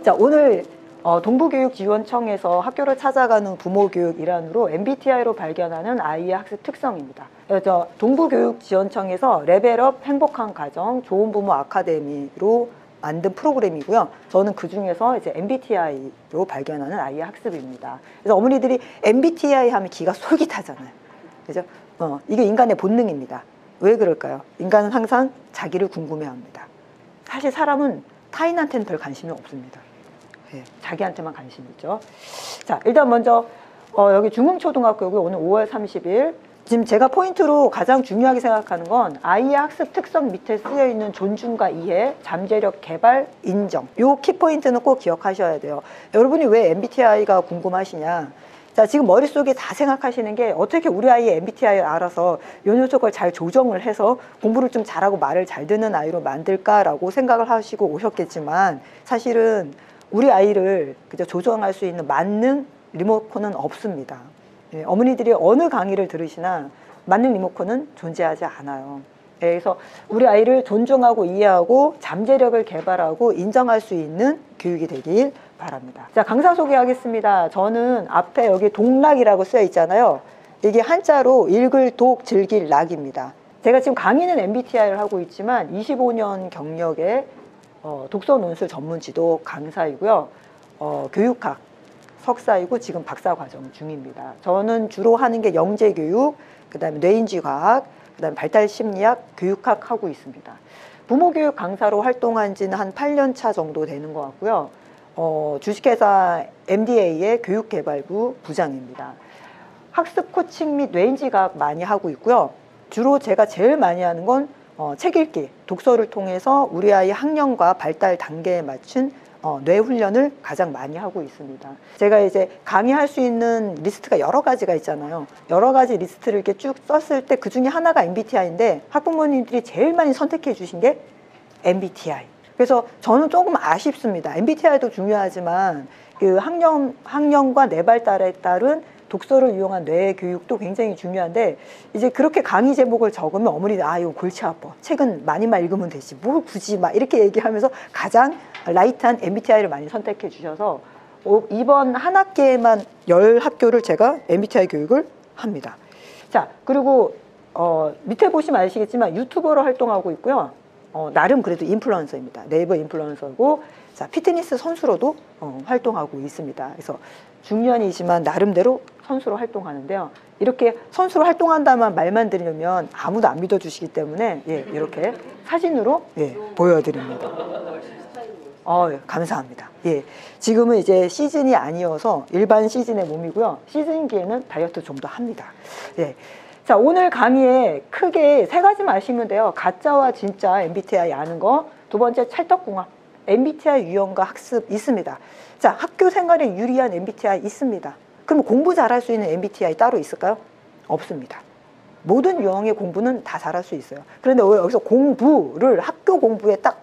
자, 오늘 동부교육지원청에서 학교를 찾아가는 부모교육 일환으로 MBTI로 발견하는 아이의 학습 특성입니다. 동부교육지원청에서 레벨업 행복한 가정 좋은 부모 아카데미로 만든 프로그램이고요. 저는 그 중에서 이제 MBTI로 발견하는 아이의 학습입니다. 그래서 어머니들이 MBTI 하면 기가 솔깃하잖아요. 그죠? 이게 인간의 본능입니다. 왜 그럴까요? 인간은 항상 자기를 궁금해합니다. 사실 사람은 타인한테는 별 관심이 없습니다. 네, 자기한테만 관심이 있죠. 자, 일단 먼저 여기 중흥초등학교고요. 오늘 5월 30일. 지금 제가 포인트로 가장 중요하게 생각하는 건 아이의 학습 특성 밑에 쓰여 있는 존중과 이해, 잠재력 개발, 인정. 요 키포인트는 꼭 기억하셔야 돼요. 여러분이 왜 MBTI가 궁금하시냐? 자, 지금 머릿속에 다 생각하시는 게 어떻게 우리 아이의 MBTI를 알아서 요 녀석을 잘 조정을 해서 공부를 좀 잘하고 말을 잘 듣는 아이로 만들까라고 생각을 하시고 오셨겠지만 사실은 우리 아이를 그저 조정할 수 있는 만능 리모컨은 없습니다. 예, 어머니들이 어느 강의를 들으시나 만능 리모컨은 존재하지 않아요. 예, 그래서 우리 아이를 존중하고 이해하고 잠재력을 개발하고 인정할 수 있는 교육이 되길 바랍니다. 자, 강사 소개하겠습니다. 저는 앞에 여기 동락이라고 쓰여 있잖아요. 이게 한자로 읽을 독 즐길 락입니다. 제가 지금 강의는 MBTI를 하고 있지만 25년 경력의 독서 논술 전문 지도 강사이고요. 교육학 석사이고 지금 박사 과정 중입니다. 저는 주로 하는 게 영재교육, 그 다음에 뇌인지과학, 그 다음에 발달심리학, 교육학 하고 있습니다. 부모교육 강사로 활동한 지는 한 8년 차 정도 되는 것 같고요. 주식회사 MDA의 교육개발부 부장입니다. 학습 코칭 및 뇌인지과학 많이 하고 있고요. 주로 제가 제일 많이 하는 건 책 읽기, 독서를 통해서 우리 아이 학년과 발달 단계에 맞춘 뇌 훈련을 가장 많이 하고 있습니다. 제가 이제 강의할 수 있는 리스트가 여러 가지가 있잖아요. 여러 가지 리스트를 이렇게 쭉 썼을 때 그 중에 하나가 MBTI인데 학부모님들이 제일 많이 선택해 주신 게 MBTI. 그래서 저는 조금 아쉽습니다. MBTI도 중요하지만 그 학년과 뇌 발달에 따른 독서를 이용한 뇌 교육도 굉장히 중요한데 이제 그렇게 강의 제목을 적으면 어머니들 이거 골치 아파. 책은 많이만 읽으면 되지. 뭘 굳이 막 이렇게 얘기하면서 가장 라이트한 MBTI를 많이 선택해 주셔서 이번 한 학기에만 10학교를 제가 MBTI 교육을 합니다. 자, 그리고 밑에 보시면 아시겠지만 유튜버로 활동하고 있고요. 나름 그래도 인플루언서입니다. 네이버 인플루언서고 자, 피트니스 선수로도 활동하고 있습니다. 그래서 중년이지만 나름대로 선수로 활동하는데요. 이렇게 선수로 활동한다만 말만 들으면 아무도 안 믿어주시기 때문에 이렇게 사진으로 보여드립니다. 감사합니다. 지금은 이제 시즌이 아니어서 일반 시즌의 몸이고요. 시즌기에는 다이어트 좀 더 합니다. 자, 오늘 강의에 크게 3가지만 아시면 돼요. 가짜와 진짜 MBTI 아는 거. 두 번째 찰떡궁합. MBTI 유형과 학습 있습니다. 자, 학교 생활에 유리한 MBTI 있습니다. 그럼 공부 잘할 수 있는 MBTI 따로 있을까요? 없습니다. 모든 유형의 공부는 다 잘할 수 있어요. 그런데 여기서 공부를 학교 공부에 딱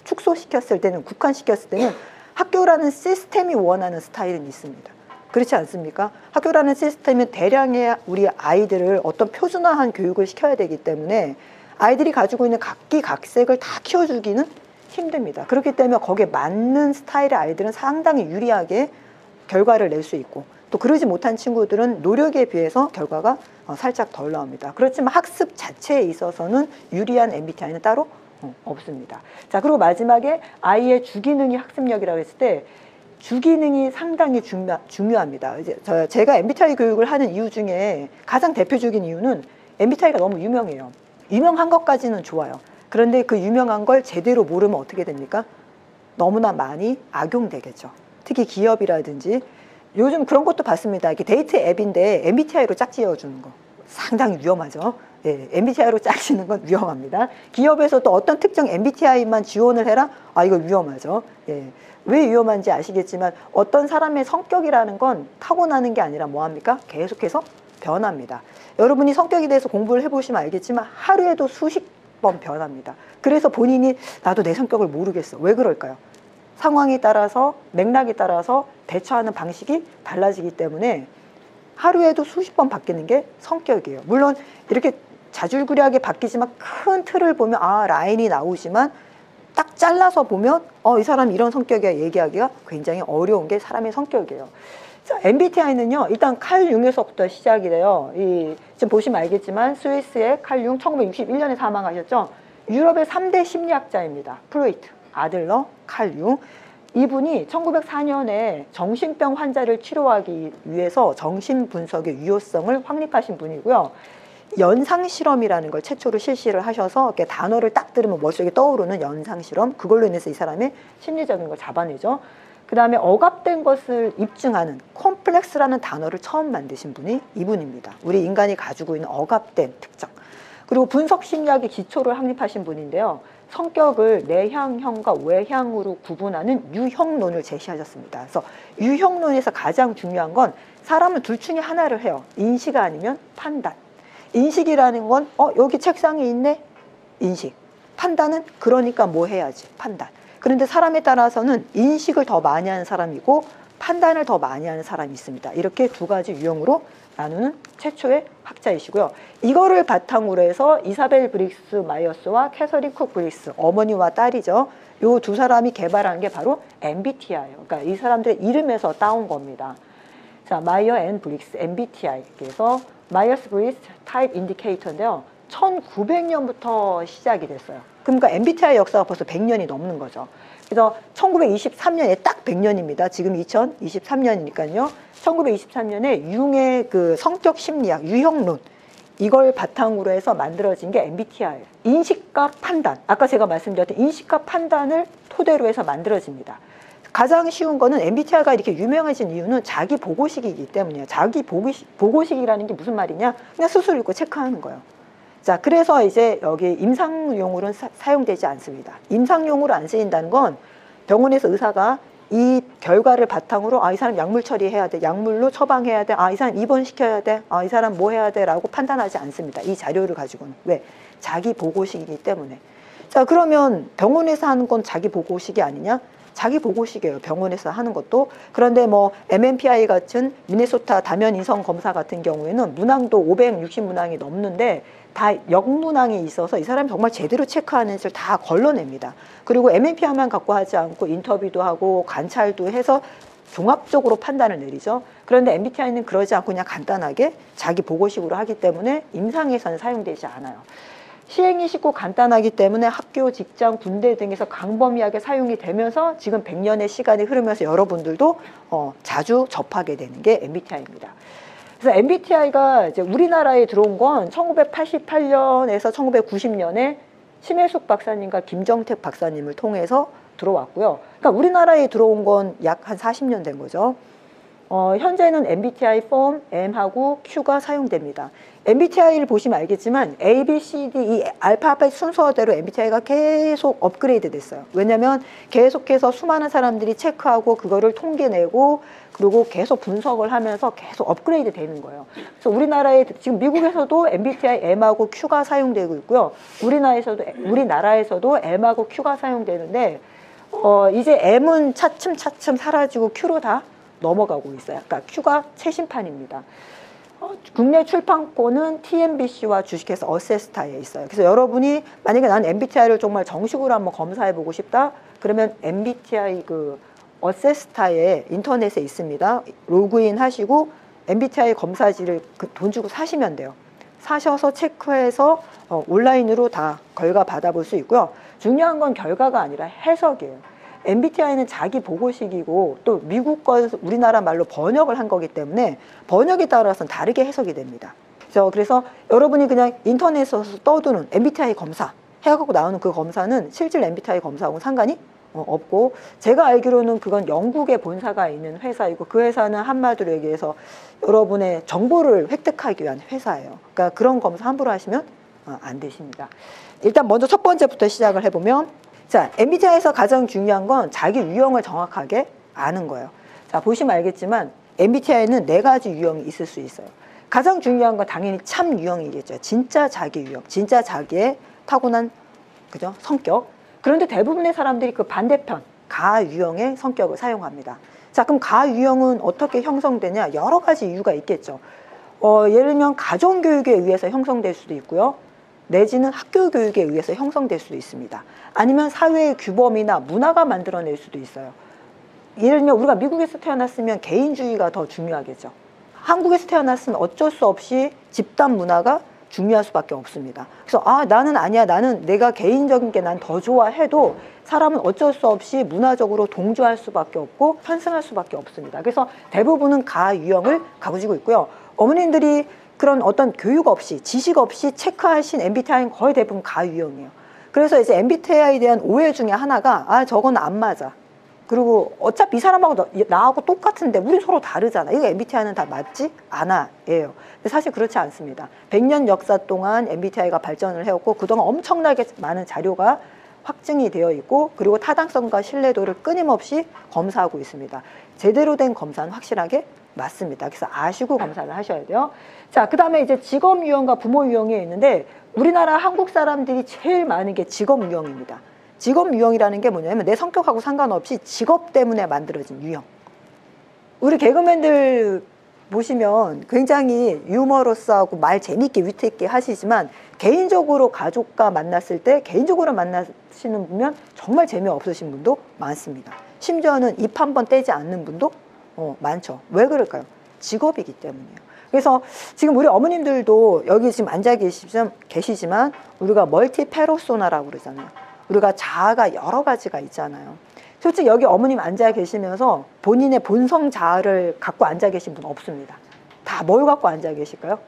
축소시켰을 때는, 국한시켰을 때는 학교라는 시스템이 원하는 스타일은 있습니다. 그렇지 않습니까? 학교라는 시스템은 대량의 우리 아이들을 어떤 표준화한 교육을 시켜야 되기 때문에 아이들이 가지고 있는 각기각색을 다 키워주기는 힘듭니다. 그렇기 때문에 거기에 맞는 스타일의 아이들은 상당히 유리하게 결과를 낼 수 있고 또 그러지 못한 친구들은 노력에 비해서 결과가 살짝 덜 나옵니다. 그렇지만 학습 자체에 있어서는 유리한 MBTI는 따로 없습니다. 자, 그리고 마지막에 아이의 주기능이 학습력이라고 했을 때 주기능이 상당히 중요합니다. 이제 제가 MBTI 교육을 하는 이유 중에 가장 대표적인 이유는 MBTI가 너무 유명해요. 유명한 것까지는 좋아요. 그런데 그 유명한 걸 제대로 모르면 어떻게 됩니까? 너무나 많이 악용되겠죠. 특히 기업이라든지 요즘 그런 것도 봤습니다. 이게 데이트 앱인데 MBTI로 짝지어주는 거 상당히 위험하죠. MBTI로 짝지는 건 위험합니다. 기업에서 또 어떤 특정 MBTI만 지원을 해라? 이거 위험하죠. 왜 위험한지 아시겠지만 어떤 사람의 성격이라는 건 타고나는 게 아니라 뭐합니까? 계속해서 변합니다. 여러분이 성격에 대해서 공부를 해보시면 알겠지만 하루에도 수십 번 변합니다. 그래서 본인이 나도 내 성격을 모르겠어. 왜 그럴까요? 상황에 따라서 맥락에 따라서 대처하는 방식이 달라지기 때문에 하루에도 수십 번 바뀌는 게 성격이에요. 물론 이렇게 자줄구레하게 바뀌지만 큰 틀을 보면 라인이 나오지만 딱 잘라서 보면 이 사람이 이런 성격이야 얘기하기가 굉장히 어려운 게 사람의 성격이에요. 자, MBTI는요, 일단 칼 융에서부터 시작이 돼요. 지금 보시면 알겠지만 스위스의 칼 융 1961년에 사망하셨죠. 유럽의 3대 심리학자입니다. 프로이트, 아들러, 칼 융. 이분이 1904년에 정신병 환자를 치료하기 위해서 정신분석의 유효성을 확립하신 분이고요. 연상실험이라는 걸 최초로 실시를 하셔서 이렇게 단어를 딱 들으면 머릿속에 떠오르는 연상실험, 그걸로 인해서 이 사람의 심리적인 걸 잡아내죠. 그 다음에 억압된 것을 입증하는 콤플렉스라는 단어를 처음 만드신 분이 이분입니다. 우리 인간이 가지고 있는 억압된 특성. 그리고 분석심리학의 기초를 확립하신 분인데요. 성격을 내향형과 외향으로 구분하는 유형론을 제시하셨습니다. 그래서 유형론에서 가장 중요한 건 사람은 둘 중에 하나를 해요. 인식 아니면 판단. 인식이라는 건 여기 책상에 있네? 인식. 판단은 그러니까 뭐 해야지? 판단. 그런데 사람에 따라서는 인식을 더 많이 하는 사람이고 판단을 더 많이 하는 사람이 있습니다. 이렇게 두 가지 유형으로 나누는 최초의 학자이시고요. 이거를 바탕으로 해서 이사벨 브릭스 마이어스와 캐서린 쿡 브릭스, 어머니와 딸이죠. 요 두 사람이 개발한 게 바로 MBTI예요. 그러니까 이 사람들의 이름에서 따온 겁니다. 자, 마이어 앤 브릭스 MBTI. 그래서 마이어스 브릭스 타입 인디케이터인데요. 1900년부터 시작이 됐어요. 그러니까 MBTI 역사가 벌써 100년이 넘는 거죠. 그래서 1923년에 딱 100년입니다. 지금 2023년이니까요. 1923년에 융의 그 성격 심리학, 유형론, 이걸 바탕으로 해서 만들어진 게 MBTI예요. 인식과 판단, 아까 제가 말씀드렸던 인식과 판단을 토대로 해서 만들어집니다. 가장 쉬운 거는 MBTI가 이렇게 유명해진 이유는 자기 보고식이기 때문이에요. 자기 보고식이라는 게 무슨 말이냐? 그냥 스스로 읽고 체크하는 거예요. 자, 그래서 이제 여기 임상용으로는 사용되지 않습니다. 임상용으로 안 쓰인다는 건 병원에서 의사가 이 결과를 바탕으로 이 사람 약물 처리해야 돼, 약물로 처방해야 돼, 이 사람 입원시켜야 돼, 이 사람 뭐 해야 돼 라고 판단하지 않습니다. 이 자료를 가지고는. 왜? 자기 보고식이기 때문에. 자, 그러면 병원에서 하는 건 자기 보고식이 아니냐? 자기 보고식이에요. 병원에서 하는 것도. 그런데 뭐 MMPI 같은 미네소타 다면 인성 검사 같은 경우에는 문항도 560문항이 넘는데 다 역문항이 있어서 이 사람이 정말 제대로 체크하는지를 다 걸러냅니다. 그리고 MMPI만 갖고 하지 않고 인터뷰도 하고 관찰도 해서 종합적으로 판단을 내리죠. 그런데 MBTI는 그러지 않고 그냥 간단하게 자기 보고식으로 하기 때문에 임상에서는 사용되지 않아요. 시행이 쉽고 간단하기 때문에 학교, 직장, 군대 등에서 광범위하게 사용이 되면서 지금 100년의 시간이 흐르면서 여러분들도 자주 접하게 되는 게 MBTI입니다. 그래서 MBTI가 이제 우리나라에 들어온 건 1988년에서 1990년에 심혜숙 박사님과 김정택 박사님을 통해서 들어왔고요. 그러니까 우리나라에 들어온 건 약 한 40년 된 거죠. 현재는 MBTI 폼, M하고 Q가 사용됩니다. MBTI를 보시면 알겠지만 A, B, C, D, 이 알파벳 순서대로 MBTI가 계속 업그레이드 됐어요. 왜냐하면 계속해서 수많은 사람들이 체크하고 그거를 통계내고 그리고 계속 분석을 하면서 계속 업그레이드 되는 거예요. 그래서 우리나라에 지금 미국에서도 MBTI M하고 Q가 사용되고 있고요. 우리나라에서도 M하고 Q가 사용되는데 이제 M은 차츰차츰 사라지고 Q로 다 넘어가고 있어요. 그러니까 Q가 최신판입니다. 국내 출판권은 TNBC와 주식회사 어세스타에 있어요. 그래서 여러분이 만약에 난 MBTI를 정말 정식으로 한번 검사해보고 싶다, 그러면 MBTI 그 어세스타에 인터넷에 있습니다. 로그인 하시고 MBTI 검사지를 돈 주고 사시면 돼요. 사셔서 체크해서 온라인으로 다 결과 받아볼 수 있고요. 중요한 건 결과가 아니라 해석이에요. MBTI는 자기 보고식이고 또 미국 거 우리나라 말로 번역을 한 거기 때문에 번역에 따라서는 다르게 해석이 됩니다. 그래서 여러분이 그냥 인터넷에서 떠드는 MBTI 검사 해갖고 나오는 그 검사는 실질 MBTI 검사하고는 상관이 없고, 제가 알기로는 그건 영국에 본사가 있는 회사이고 그 회사는 한마디로 얘기해서 여러분의 정보를 획득하기 위한 회사예요. 그러니까 그런 검사 함부로 하시면 안 되십니다. 일단 먼저 첫 번째부터 시작을 해보면, 자, MBTI에서 가장 중요한 건 자기 유형을 정확하게 아는 거예요. 자, 보시면 알겠지만 MBTI는 4가지 유형이 있을 수 있어요. 가장 중요한 건 당연히 참 유형이겠죠. 진짜 자기 유형, 진짜 자기의 타고난 그죠? 성격. 그런데 대부분의 사람들이 그 반대편 가 유형의 성격을 사용합니다. 자, 그럼 가 유형은 어떻게 형성되냐? 여러 가지 이유가 있겠죠. 예를 들면 가정교육에 의해서 형성될 수도 있고요. 내지는 학교 교육에 의해서 형성될 수도 있습니다. 아니면 사회의 규범이나 문화가 만들어낼 수도 있어요. 예를 들면 우리가 미국에서 태어났으면 개인주의가 더 중요하겠죠. 한국에서 태어났으면 어쩔 수 없이 집단 문화가 중요할 수밖에 없습니다. 그래서 나는 아니야, 나는 내가 개인적인 게 난 더 좋아해도 사람은 어쩔 수 없이 문화적으로 동조할 수밖에 없고 편승할 수밖에 없습니다. 그래서 대부분은 가유형을 가지고 있고요. 어머님들이 그런 어떤 교육 없이 지식 없이 체크하신 MBTI는 거의 대부분 가유형이에요. 그래서 이제 MBTI에 대한 오해 중에 하나가 저건 안 맞아. 그리고 어차피 이 사람하고 나하고 똑같은데 우리 서로 다르잖아. 이거 MBTI는 다 맞지 않아 예요. 근데 사실 그렇지 않습니다. 100년 역사 동안 MBTI가 발전을 해왔고 그동안 엄청나게 많은 자료가 확증이 되어 있고 그리고 타당성과 신뢰도를 끊임없이 검사하고 있습니다. 제대로 된 검사는 확실하게 맞습니다. 그래서 아시고 검사를 하셔야 돼요. 자, 그 다음에 이제 직업 유형과 부모 유형이 있는데 우리나라 한국 사람들이 제일 많은 게 직업 유형입니다. 직업 유형이라는 게 뭐냐면 내 성격하고 상관없이 직업 때문에 만들어진 유형. 우리 개그맨들 보시면 굉장히 유머러스하고 말 재밌게 위트 있게 하시지만 개인적으로 가족과 만났을 때 개인적으로 만나시는 분면 정말 재미없으신 분도 많습니다. 심지어는 입 한 번 떼지 않는 분도 많죠. 왜 그럴까요? 직업이기 때문이에요. 그래서 지금 우리 어머님들도 여기 지금 앉아 계시지만 우리가 멀티 페르소나라고 그러잖아요. 우리가 자아가 여러 가지가 있잖아요. 솔직히 여기 어머님 앉아 계시면서 본인의 본성 자아를 갖고 앉아 계신 분 없습니다. 다 뭘 갖고 앉아 계실까요?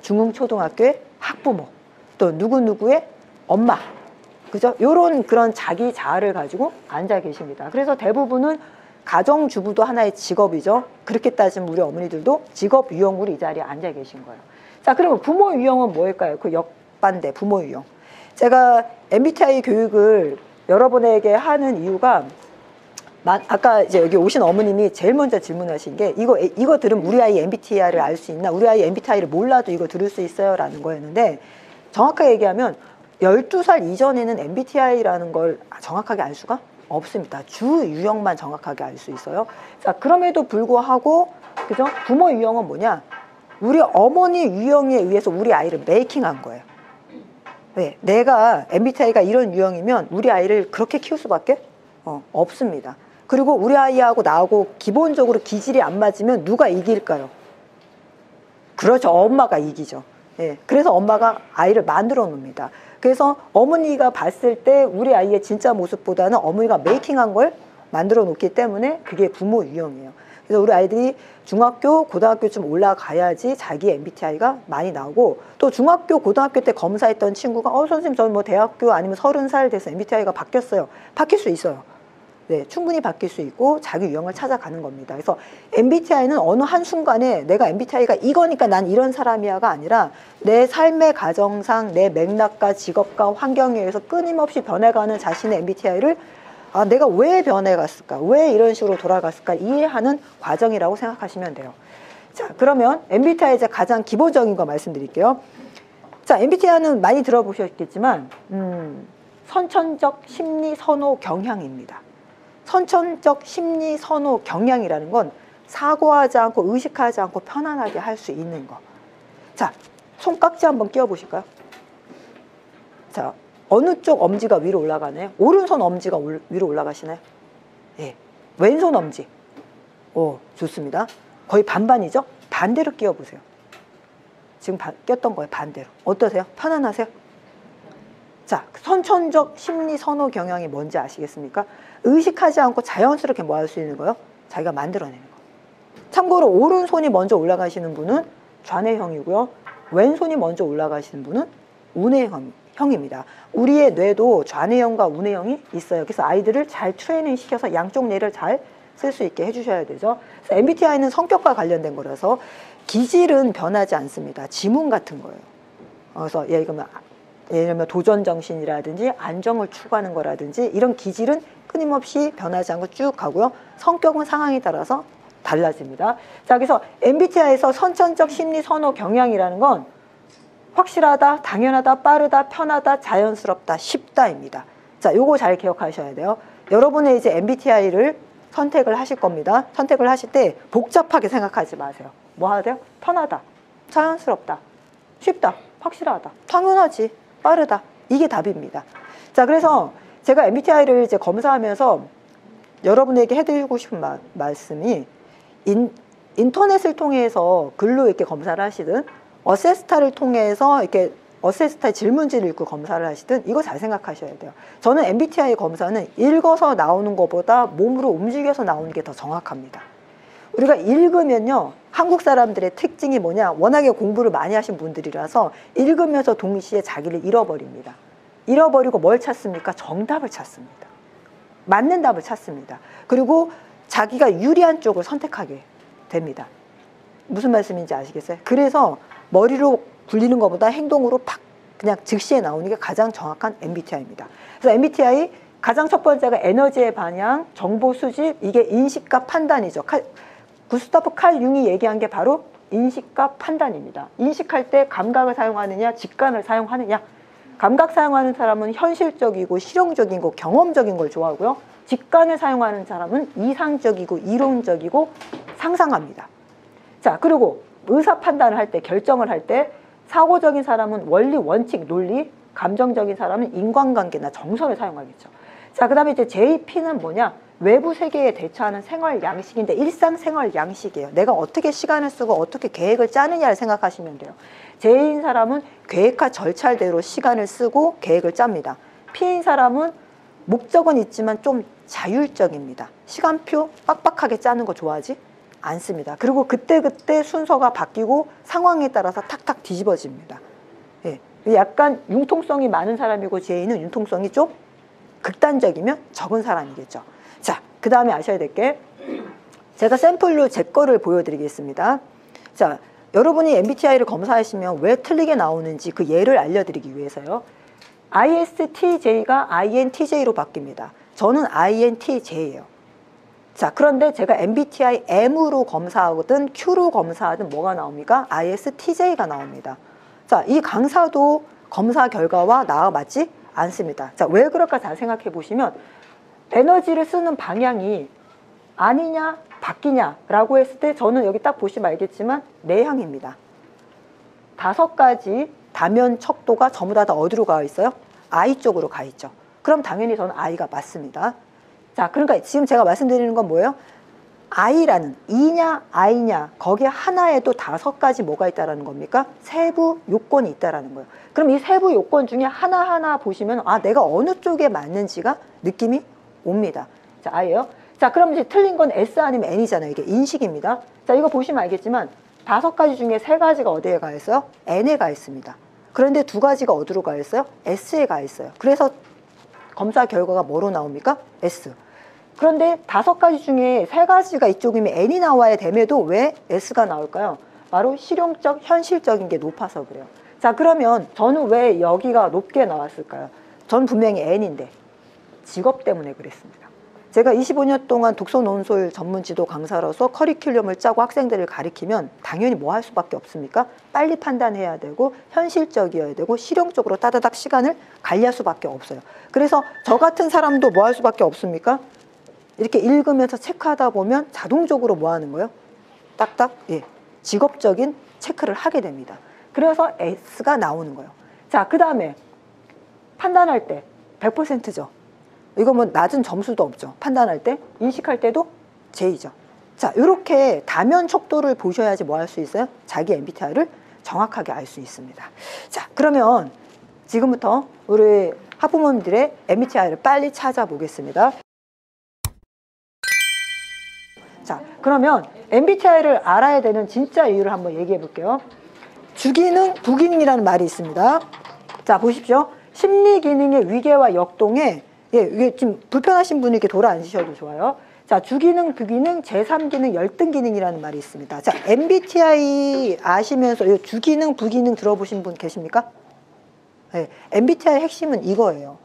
중흥초등학교의 학부모, 또 누구누구의 엄마, 그죠? 요런 그런 자기 자아를 가지고 앉아 계십니다. 그래서 대부분은 가정주부도 하나의 직업이죠. 그렇게 따지면 우리 어머니들도 직업 유형으로 이 자리에 앉아 계신 거예요. 자, 그러면 부모 유형은 뭘까요? 그 역반대 부모 유형. 제가 MBTI 교육을 여러분에게 하는 이유가 아까 이제 여기 오신 어머님이 제일 먼저 질문하신 게 이거 들으면 우리 아이 MBTI를 알 수 있나? 우리 아이 MBTI를 몰라도 이거 들을 수 있어요? 라는 거였는데 정확하게 얘기하면 12살 이전에는 MBTI라는 걸 정확하게 알 수가 없습니다. 주 유형만 정확하게 알 수 있어요. 자, 그럼에도 불구하고 그죠? 부모 유형은 뭐냐? 우리 어머니 유형에 의해서 우리 아이를 메이킹한 거예요. 네, 내가 MBTI가 이런 유형이면 우리 아이를 그렇게 키울 수밖에 없습니다. 그리고 우리 아이하고 나하고 기본적으로 기질이 안 맞으면 누가 이길까요? 그렇죠. 엄마가 이기죠. 네, 그래서 엄마가 아이를 만들어 놓습니다. 그래서 어머니가 봤을 때 우리 아이의 진짜 모습보다는 어머니가 메이킹한 걸 만들어 놓기 때문에 그게 부모 유형이에요. 그래서 우리 아이들이 중학교, 고등학교쯤 올라가야지 자기 MBTI가 많이 나오고 또 중학교, 고등학교 때 검사했던 친구가 선생님 저는 뭐 대학교 아니면 30살 돼서 MBTI가 바뀌었어요. 바뀔 수 있어요. 네, 충분히 바뀔 수 있고 자기 유형을 찾아가는 겁니다. 그래서 MBTI는 어느 한순간에 내가 MBTI가 이거니까 난 이런 사람이야가 아니라 내 삶의 가정상 내 맥락과 직업과 환경에 의해서 끊임없이 변해가는 자신의 MBTI를 내가 왜 변해갔을까? 왜 이런 식으로 돌아갔을까? 이해하는 과정이라고 생각하시면 돼요. 자, 그러면 MBTI의 이제 가장 기본적인 거 말씀드릴게요. 자, MBTI는 많이 들어보셨겠지만 선천적 심리 선호 경향입니다. 선천적 심리 선호 경향이라는 건 사고하지 않고 의식하지 않고 편안하게 할 수 있는 거. 자, 손깍지 한번 끼워 보실까요? 자, 어느 쪽 엄지가 위로 올라가나요? 오른손 엄지가 위로 올라가시나요? 예. 왼손 엄지. 좋습니다. 거의 반반이죠? 반대로 끼워 보세요. 지금 꼈던 거예요. 반대로. 어떠세요? 편안하세요? 자, 선천적 심리 선호 경향이 뭔지 아시겠습니까? 의식하지 않고 자연스럽게 뭐 할 수 있는 거요? 자기가 만들어내는 거. 참고로 오른손이 먼저 올라가시는 분은 좌뇌형이고요. 왼손이 먼저 올라가시는 분은 우뇌형입니다. 우리의 뇌도 좌뇌형과 우뇌형이 있어요. 그래서 아이들을 잘 트레이닝 시켜서 양쪽 뇌를 잘 쓸 수 있게 해주셔야 되죠. 그래서 MBTI는 성격과 관련된 거라서 기질은 변하지 않습니다. 지문 같은 거예요. 그래서 예를 들면 도전 정신이라든지 안정을 추구하는 거라든지 이런 기질은 끊임없이 변하지 않고 쭉 가고요. 성격은 상황에 따라서 달라집니다. 자, 그래서 MBTI에서 선천적 심리 선호 경향이라는 건 확실하다, 당연하다, 빠르다, 편하다, 자연스럽다, 쉽다입니다. 자, 요거 잘 기억하셔야 돼요. 여러분의 이제 MBTI를 선택을 하실 겁니다. 선택을 하실 때 복잡하게 생각하지 마세요. 뭐 하세요? 편하다, 자연스럽다, 쉽다. 확실하다. 당연하지. 빠르다. 이게 답입니다. 자, 그래서 제가 MBTI를 이제 검사하면서 여러분에게 해드리고 싶은 말씀이 인터넷을 통해서 글로 이렇게 검사를 하시든 어세스타를 통해서 이렇게 어세스타 질문지를 읽고 검사를 하시든 이거 잘 생각하셔야 돼요. 저는 MBTI 검사는 읽어서 나오는 것보다 몸으로 움직여서 나오는 게 더 정확합니다. 우리가 읽으면요, 한국 사람들의 특징이 뭐냐, 워낙에 공부를 많이 하신 분들이라서 읽으면서 동시에 자기를 잃어버립니다. 잃어버리고 뭘 찾습니까? 정답을 찾습니다. 맞는 답을 찾습니다. 그리고 자기가 유리한 쪽을 선택하게 됩니다. 무슨 말씀인지 아시겠어요? 그래서 머리로 굴리는 것보다 행동으로 팍 그냥 즉시에 나오는 게 가장 정확한 MBTI입니다. 그래서 MBTI 가장 첫 번째가 에너지의 방향, 정보 수집, 이게 인식과 판단이죠. 구스타프 칼 융이 얘기한 게 바로 인식과 판단입니다. 인식할 때 감각을 사용하느냐, 직관을 사용하느냐. 감각 사용하는 사람은 현실적이고 실용적인 거, 경험적인 걸 좋아하고요. 직관을 사용하는 사람은 이상적이고 이론적이고 상상합니다. 자, 그리고 의사 판단을 할 때, 결정을 할 때 사고적인 사람은 원리, 원칙, 논리, 감정적인 사람은 인간관계나 정서를 사용하겠죠. 자, 그 다음에 이제 JP는 뭐냐? 외부 세계에 대처하는 생활 양식인데 일상생활 양식이에요. 내가 어떻게 시간을 쓰고 어떻게 계획을 짜느냐를 생각하시면 돼요. J인 사람은 계획과 절차대로 시간을 쓰고 계획을 짭니다. P인 사람은 목적은 있지만 좀 자율적입니다. 시간표 빡빡하게 짜는 거 좋아하지 않습니다. 그리고 그때그때 순서가 바뀌고 상황에 따라서 탁탁 뒤집어집니다. 예. 약간 융통성이 많은 사람이고 J는 융통성이 좀 극단적이면 적은 사람이겠죠. 자, 그 다음에 아셔야 될 게 제가 샘플로 제 거를 보여드리겠습니다. 자, 여러분이 MBTI를 검사하시면 왜 틀리게 나오는지 그 예를 알려드리기 위해서요. ISTJ가 INTJ로 바뀝니다. 저는 INTJ예요. 자, 그런데 제가 MBTI M으로 검사하든 Q로 검사하든 뭐가 나옵니까? ISTJ가 나옵니다. 자, 이 강사도 검사 결과와 나와 맞지 않습니다. 자, 왜 그럴까 잘 생각해 보시면 에너지를 쓰는 방향이 아니냐 바뀌냐라고 했을 때 저는 여기 딱 보시면 알겠지만 내향입니다. 5가지 다면 척도가 전부 다 어디로 가 있어요? I 쪽으로 가 있죠. 그럼 당연히 저는 I가 맞습니다. 자, 그러니까 지금 제가 말씀드리는 건 뭐예요? I라는 E냐 I냐 거기에 하나에도 5가지 뭐가 있다라는 겁니까? 세부 요건이 있다라는 거예요. 그럼 이 세부 요건 중에 하나하나 보시면 아, 내가 어느 쪽에 맞는지가 느낌이 옵니다. 자, I예요. 자, 그럼 이제 틀린 건 S 아니면 N이잖아요. 이게 인식입니다. 자, 이거 보시면 알겠지만 5가지 중에 3가지가 어디에 가 있어요? N에 가 있습니다. 그런데 2가지가 어디로 가 있어요? S에 가 있어요. 그래서 검사 결과가 뭐로 나옵니까? S. 그런데 5가지 중에 3가지가 이쪽이면 N이 나와야 됨에도 왜 S가 나올까요? 바로 실용적, 현실적인 게 높아서 그래요. 자, 그러면 저는 왜 여기가 높게 나왔을까요? 전 분명히 N인데 직업 때문에 그랬습니다. 제가 25년 동안 독서 논술 전문 지도 강사로서 커리큘럼을 짜고 학생들을 가르치면 당연히 뭐 할 수밖에 없습니까? 빨리 판단해야 되고 현실적이어야 되고 실용적으로 따다닥 시간을 관리할 수밖에 없어요. 그래서 저 같은 사람도 뭐 할 수밖에 없습니까? 이렇게 읽으면서 체크하다 보면 자동적으로 뭐 하는 거예요? 딱딱, 예, 직업적인 체크를 하게 됩니다. 그래서 S가 나오는 거예요. 자, 그 다음에 판단할 때 100%죠. 이거 뭐 낮은 점수도 없죠. 판단할 때, 인식할 때도 J죠. 자, 이렇게 다면 척도를 보셔야지 뭐 할 수 있어요? 자기 MBTI를 정확하게 알 수 있습니다. 자, 그러면 지금부터 우리 학부모님들의 MBTI를 빨리 찾아보겠습니다. 자, 그러면 MBTI를 알아야 되는 진짜 이유를 한번 얘기해 볼게요. 주기능, 부기능이라는 말이 있습니다. 자, 보십시오. 심리 기능의 위계와 역동에, 예, 이게 좀 불편하신 분이 이렇게 돌아 앉으셔도 좋아요. 자, 주기능, 부기능, 제3기능, 열등기능이라는 말이 있습니다. 자, MBTI 아시면서 이 주기능, 부기능 들어보신 분 계십니까? 네, MBTI 핵심은 이거예요.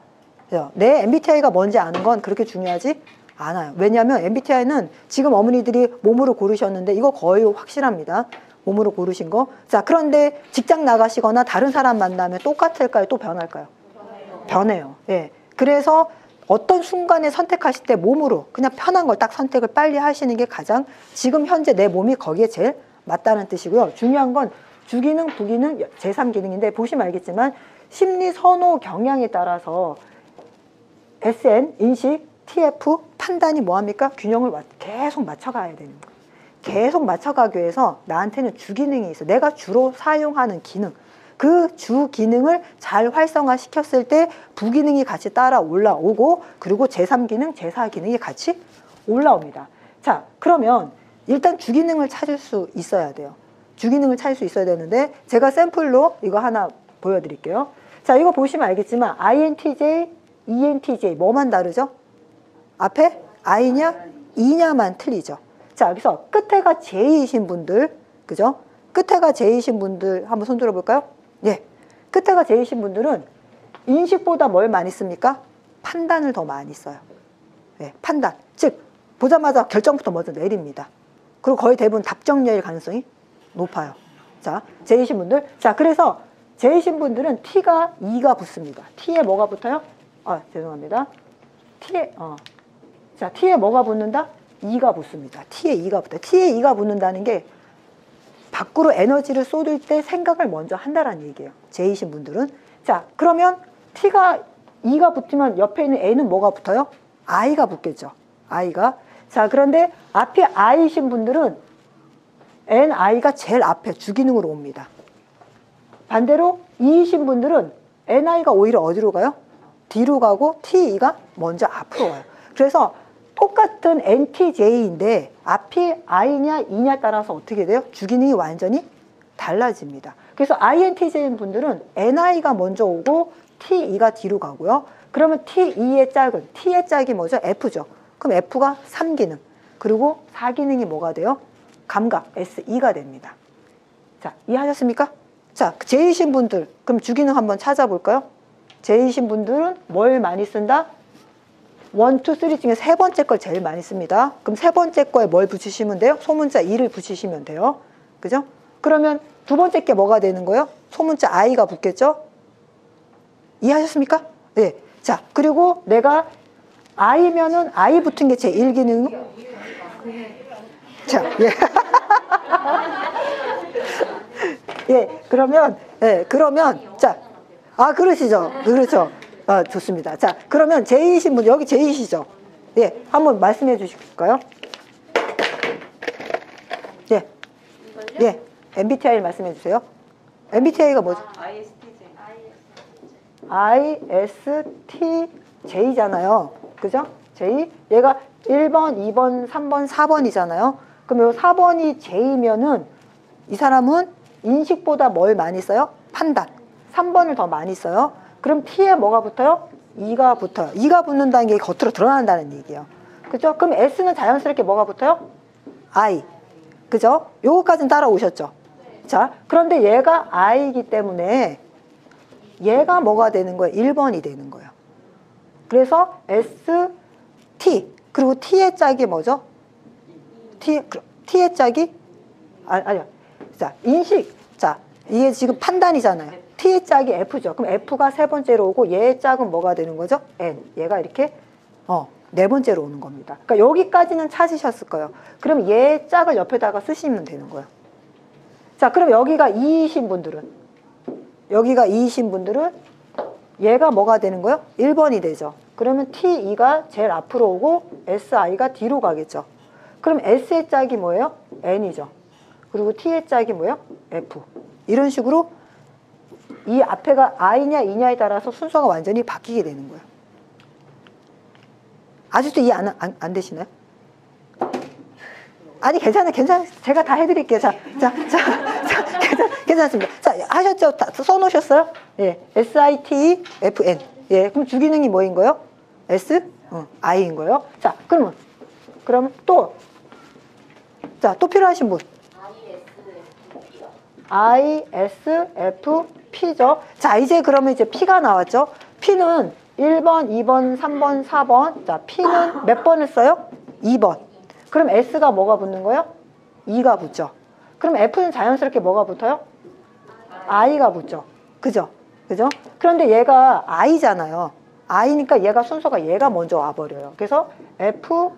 내 MBTI가 뭔지 아는 건 그렇게 중요하지 않아요. 왜냐하면 MBTI는 지금 어머니들이 몸으로 고르셨는데 이거 거의 확실합니다. 몸으로 고르신 거. 자, 그런데 직장 나가시거나 다른 사람 만나면 똑같을까요? 또 변할까요? 변해요. 예. 그래서 어떤 순간에 선택하실 때 몸으로 그냥 편한 걸 딱 선택을 빨리 하시는 게 가장 지금 현재 내 몸이 거기에 제일 맞다는 뜻이고요. 중요한 건 주기능, 부기능, 제3기능인데 보시면 알겠지만 심리 선호 경향에 따라서 SN, 인식, TF, 판단이 뭐합니까? 균형을 계속 맞춰가야 되는 거예요. 계속 맞춰가기 위해서 나한테는 주기능이 있어. 내가 주로 사용하는 기능. 그 주 기능을 잘 활성화시켰을 때 부기능이 같이 따라 올라오고 그리고 제3기능, 제4기능이 같이 올라옵니다. 자, 그러면 일단 주기능을 찾을 수 있어야 돼요. 주기능을 찾을 수 있어야 되는데 제가 샘플로 이거 하나 보여드릴게요. 자, 이거 보시면 알겠지만 INTJ, ENTJ 뭐만 다르죠? 앞에 I냐, E냐만 틀리죠. 자, 여기서 끝에가 J이신 분들, 그죠? 끝에가 J이신 분들 한번 손 들어볼까요? 예. 끝에가 J이신 분들은 인식보다 뭘 많이 씁니까? 판단을 더 많이 써요. 예, 판단. 즉, 보자마자 결정부터 먼저 내립니다. 그리고 거의 대부분 답정려일 가능성이 높아요. 자, J이신 분들. 자, 그래서 J이신 분들은 T가 2가 붙습니다. T에 뭐가 붙어요? 죄송합니다. 자, T에 뭐가 붙는다? 2가 붙습니다. T에 2가 붙어요. T에 2가 붙는다는 게 밖으로 에너지를 쏟을 때 생각을 먼저 한다라는 얘기예요. J이신 분들은. 자, 그러면 T가 2가 붙으면 옆에 있는 N은 뭐가 붙어요? I가 붙겠죠. I가. 자, 그런데 앞에 I이신 분들은 NI가 제일 앞에 주기능으로 옵니다. 반대로 E이신 분들은 NI가 오히려 어디로 가요? 뒤로 가고 T2가 먼저 앞으로 와요. 그래서 똑같은 NTJ인데 앞이 I냐 E냐 따라서 어떻게 돼요? 주기능이 완전히 달라집니다. 그래서 INTJ 분들은 NI가 먼저 오고 T2가 뒤로 가고요. 그러면 T2의 짝은, T의 짝이 뭐죠? F죠. 그럼 F가 3기능. 그리고 4기능이 뭐가 돼요? 감각, SE가 됩니다. 자, 이해하셨습니까? 자, J이신 분들, 그럼 주기능 한번 찾아볼까요? J이신 분들은 뭘 많이 쓴다? 1, 2, 3 중에 세 번째 걸 제일 많이 씁니다. 그럼 세 번째 거에 뭘 붙이시면 돼요? 소문자 E를 붙이시면 돼요. 그죠? 그러면 두 번째 게 뭐가 되는 거예요? 소문자 I가 붙겠죠? 이해하셨습니까? 네. 자, 그리고 내가 I면은 I 붙은 게 제 1기능. 자, 예. 예, 그러면, 자, 그러시죠. 그렇죠. 좋습니다. 자, 그러면 J이신 분, 여기 J이시죠? 예, 한번 말씀해 주실까요? 예. 예, MBTI 말씀해 주세요. MBTI가 뭐죠? ISTJ잖아요. 그죠? J. 얘가 1번, 2번, 3번, 4번이잖아요. 그럼 요 4번이 J면은 이 사람은 인식보다 뭘 많이 써요? 판단. 3번을 더 많이 써요. 그럼 T에 뭐가 붙어요? 2가 붙어요. 2가 붙는다는 게 겉으로 드러난다는 얘기예요. 그죠? 그럼 S는 자연스럽게 뭐가 붙어요? I. 그죠? 요거까지는 따라오셨죠? 자, 그런데 얘가 I이기 때문에 얘가 뭐가 되는 거예요? 1번이 되는 거예요. 그래서 S, T. 그리고 T의 짝이 뭐죠? T의 짝이? 아니요. 자, 인식. 자, 이게 지금 판단이잖아요. T의 짝이 F죠. 그럼 F가 세 번째로 오고 얘의 짝은 뭐가 되는 거죠? N. 얘가 이렇게 네 번째로 오는 겁니다. 그러니까 여기까지는 찾으셨을 거예요. 그럼 얘의 짝을 옆에다가 쓰시면 되는 거예요. 자, 그럼 여기가 2이신 분들은 얘가 뭐가 되는 거예요? 1번이 되죠. 그러면 T2가 제일 앞으로 오고 SI가 뒤로 가겠죠. 그럼 S의 짝이 뭐예요? N이죠. 그리고 T의 짝이 뭐예요? F. 이런 식으로 이 앞에가 I냐 E냐에 따라서 순서가 완전히 바뀌게 되는 거예요. 아직도 이해 안 되시나요? 아니, 괜찮아요. 제가 다 해드릴게요. 자, 괜찮습니다. 자, 하셨죠? 다 써놓으셨어요? 예. SITEFN. 예. 그럼 주기능이 뭐인 거예요? S? I인 거예요. 자, 그러면 또 필요하신 분. ISFP죠. 자, 이제 그러면 이제 P가 나왔죠. P는 1번, 2번, 3번, 4번. 자, P는 몇 번을 써요? 2번. 그럼 S가 뭐가 붙는 거예요? 2가 붙죠. 그럼 F는 자연스럽게 뭐가 붙어요? I가 붙죠. 그죠? 그런데 얘가 I잖아요. I니까 얘가 순서가 얘가 먼저 와버려요. 그래서 F,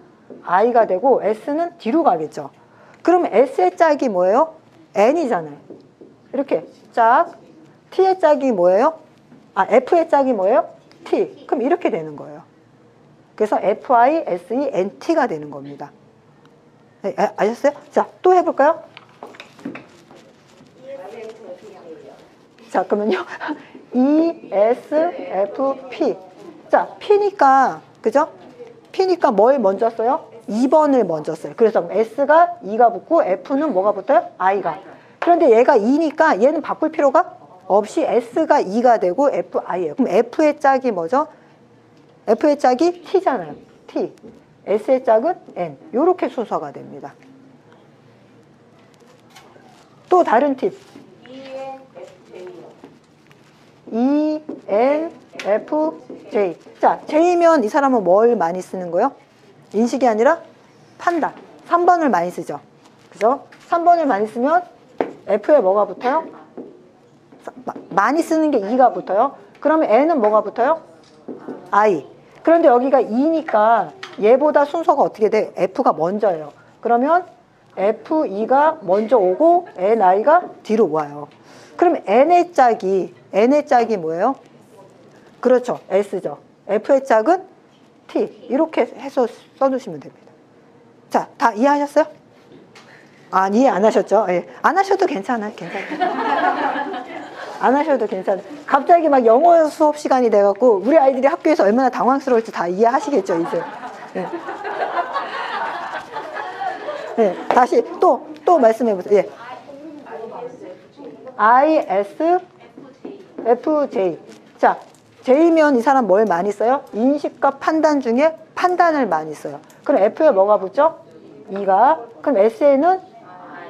I가 되고 S는 뒤로 가겠죠. 그럼 S의 짝이 뭐예요? N이잖아요. 이렇게 짝. T의 짝이 뭐예요? F의 짝이 뭐예요? T. 그럼 이렇게 되는 거예요. 그래서 FI, SE, NT가 되는 겁니다. 네, 아셨어요? 자, 또 해볼까요? 자, 그러면요. ESFP. 자, P니까, 그죠? P니까 뭘 먼저 써요? 2번을 먼저 써요. 그래서 S가 2가 붙고 F는 뭐가 붙어요? I가. 그런데 얘가 2니까 얘는 바꿀 필요가 없이 S가 2가 되고 FI예요. 그럼 F의 짝이 뭐죠? F의 짝이 T잖아요. T. S의 짝은 N. 요렇게 순서가 됩니다. 또 다른 팁. ENFJ. 자, J면 이 사람은 뭘 많이 쓰는 거예요? 인식이 아니라 판단. 3번을 많이 쓰죠. 그죠? 3번을 많이 쓰면 F에 뭐가 붙어요? 많이 쓰는 게 2가 붙어요. 그러면 N은 뭐가 붙어요? I. 그런데 여기가 2니까 얘보다 순서가 어떻게 돼? F가 먼저예요. 그러면 F2가 먼저 오고 NI가 뒤로 와요. 그럼 N의 짝이 뭐예요? 그렇죠. S죠. F의 짝은 T. 이렇게 해서 써주시면 됩니다. 자, 다 이해하셨어요? 이해 안 하셨죠? 예. 안 하셔도 괜찮아요. 안 하셔도 괜찮아요. 갑자기 막 영어 수업 시간이 돼갖고 우리 아이들이 학교에서 얼마나 당황스러울지 다 이해하시겠죠, 이제. 예. 예. 다시 또 말씀해보세요. 예. ISFJ. 자, J면 이 사람 뭘 많이 써요? 인식과 판단 중에 판단을 많이 써요. 그럼 F에 뭐가 붙죠? 2가. 그럼 S에는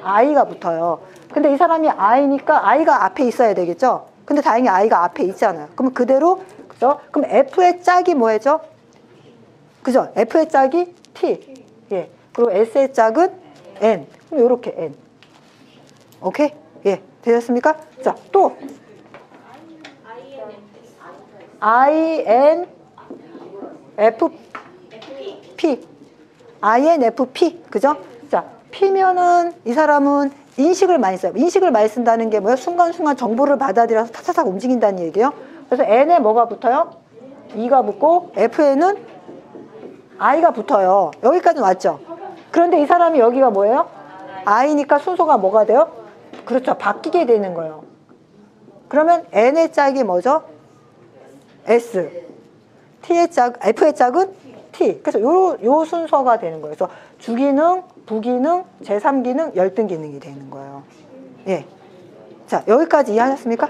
I가 붙어요. 근데 이 사람이 I니까 I가 앞에 있어야 되겠죠? 근데 다행히 I가 앞에 있잖아요. 그럼 그대로, 그죠? 그럼 F의 짝이 뭐죠? 그죠? F의 짝이 T. 예. 그리고 S의 짝은 N. 그럼 요렇게 N. 오케이? 예. 되셨습니까? 자, 또. INFP. 그죠? 자, P면은 이 사람은 인식을 많이 써요. 인식을 많이 쓴다는 게 뭐예요? 순간순간 정보를 받아들여서 타타닥 움직인다는 얘기예요. 그래서 N에 뭐가 붙어요? 2가 붙고 F에는 I가 붙어요. 여기까지 왔죠? 그런데 이 사람이 여기가 뭐예요? I니까 순서가 뭐가 돼요? 그렇죠. 바뀌게 되는 거예요. 그러면 N의 짝이 뭐죠? S. T의 짝, F의 짝은 T. 그래서 요 순서가 되는 거예요. 그래서 주기능, 부기능, 제3기능, 열등 기능이 되는 거예요. 예. 자, 여기까지 이해하셨습니까?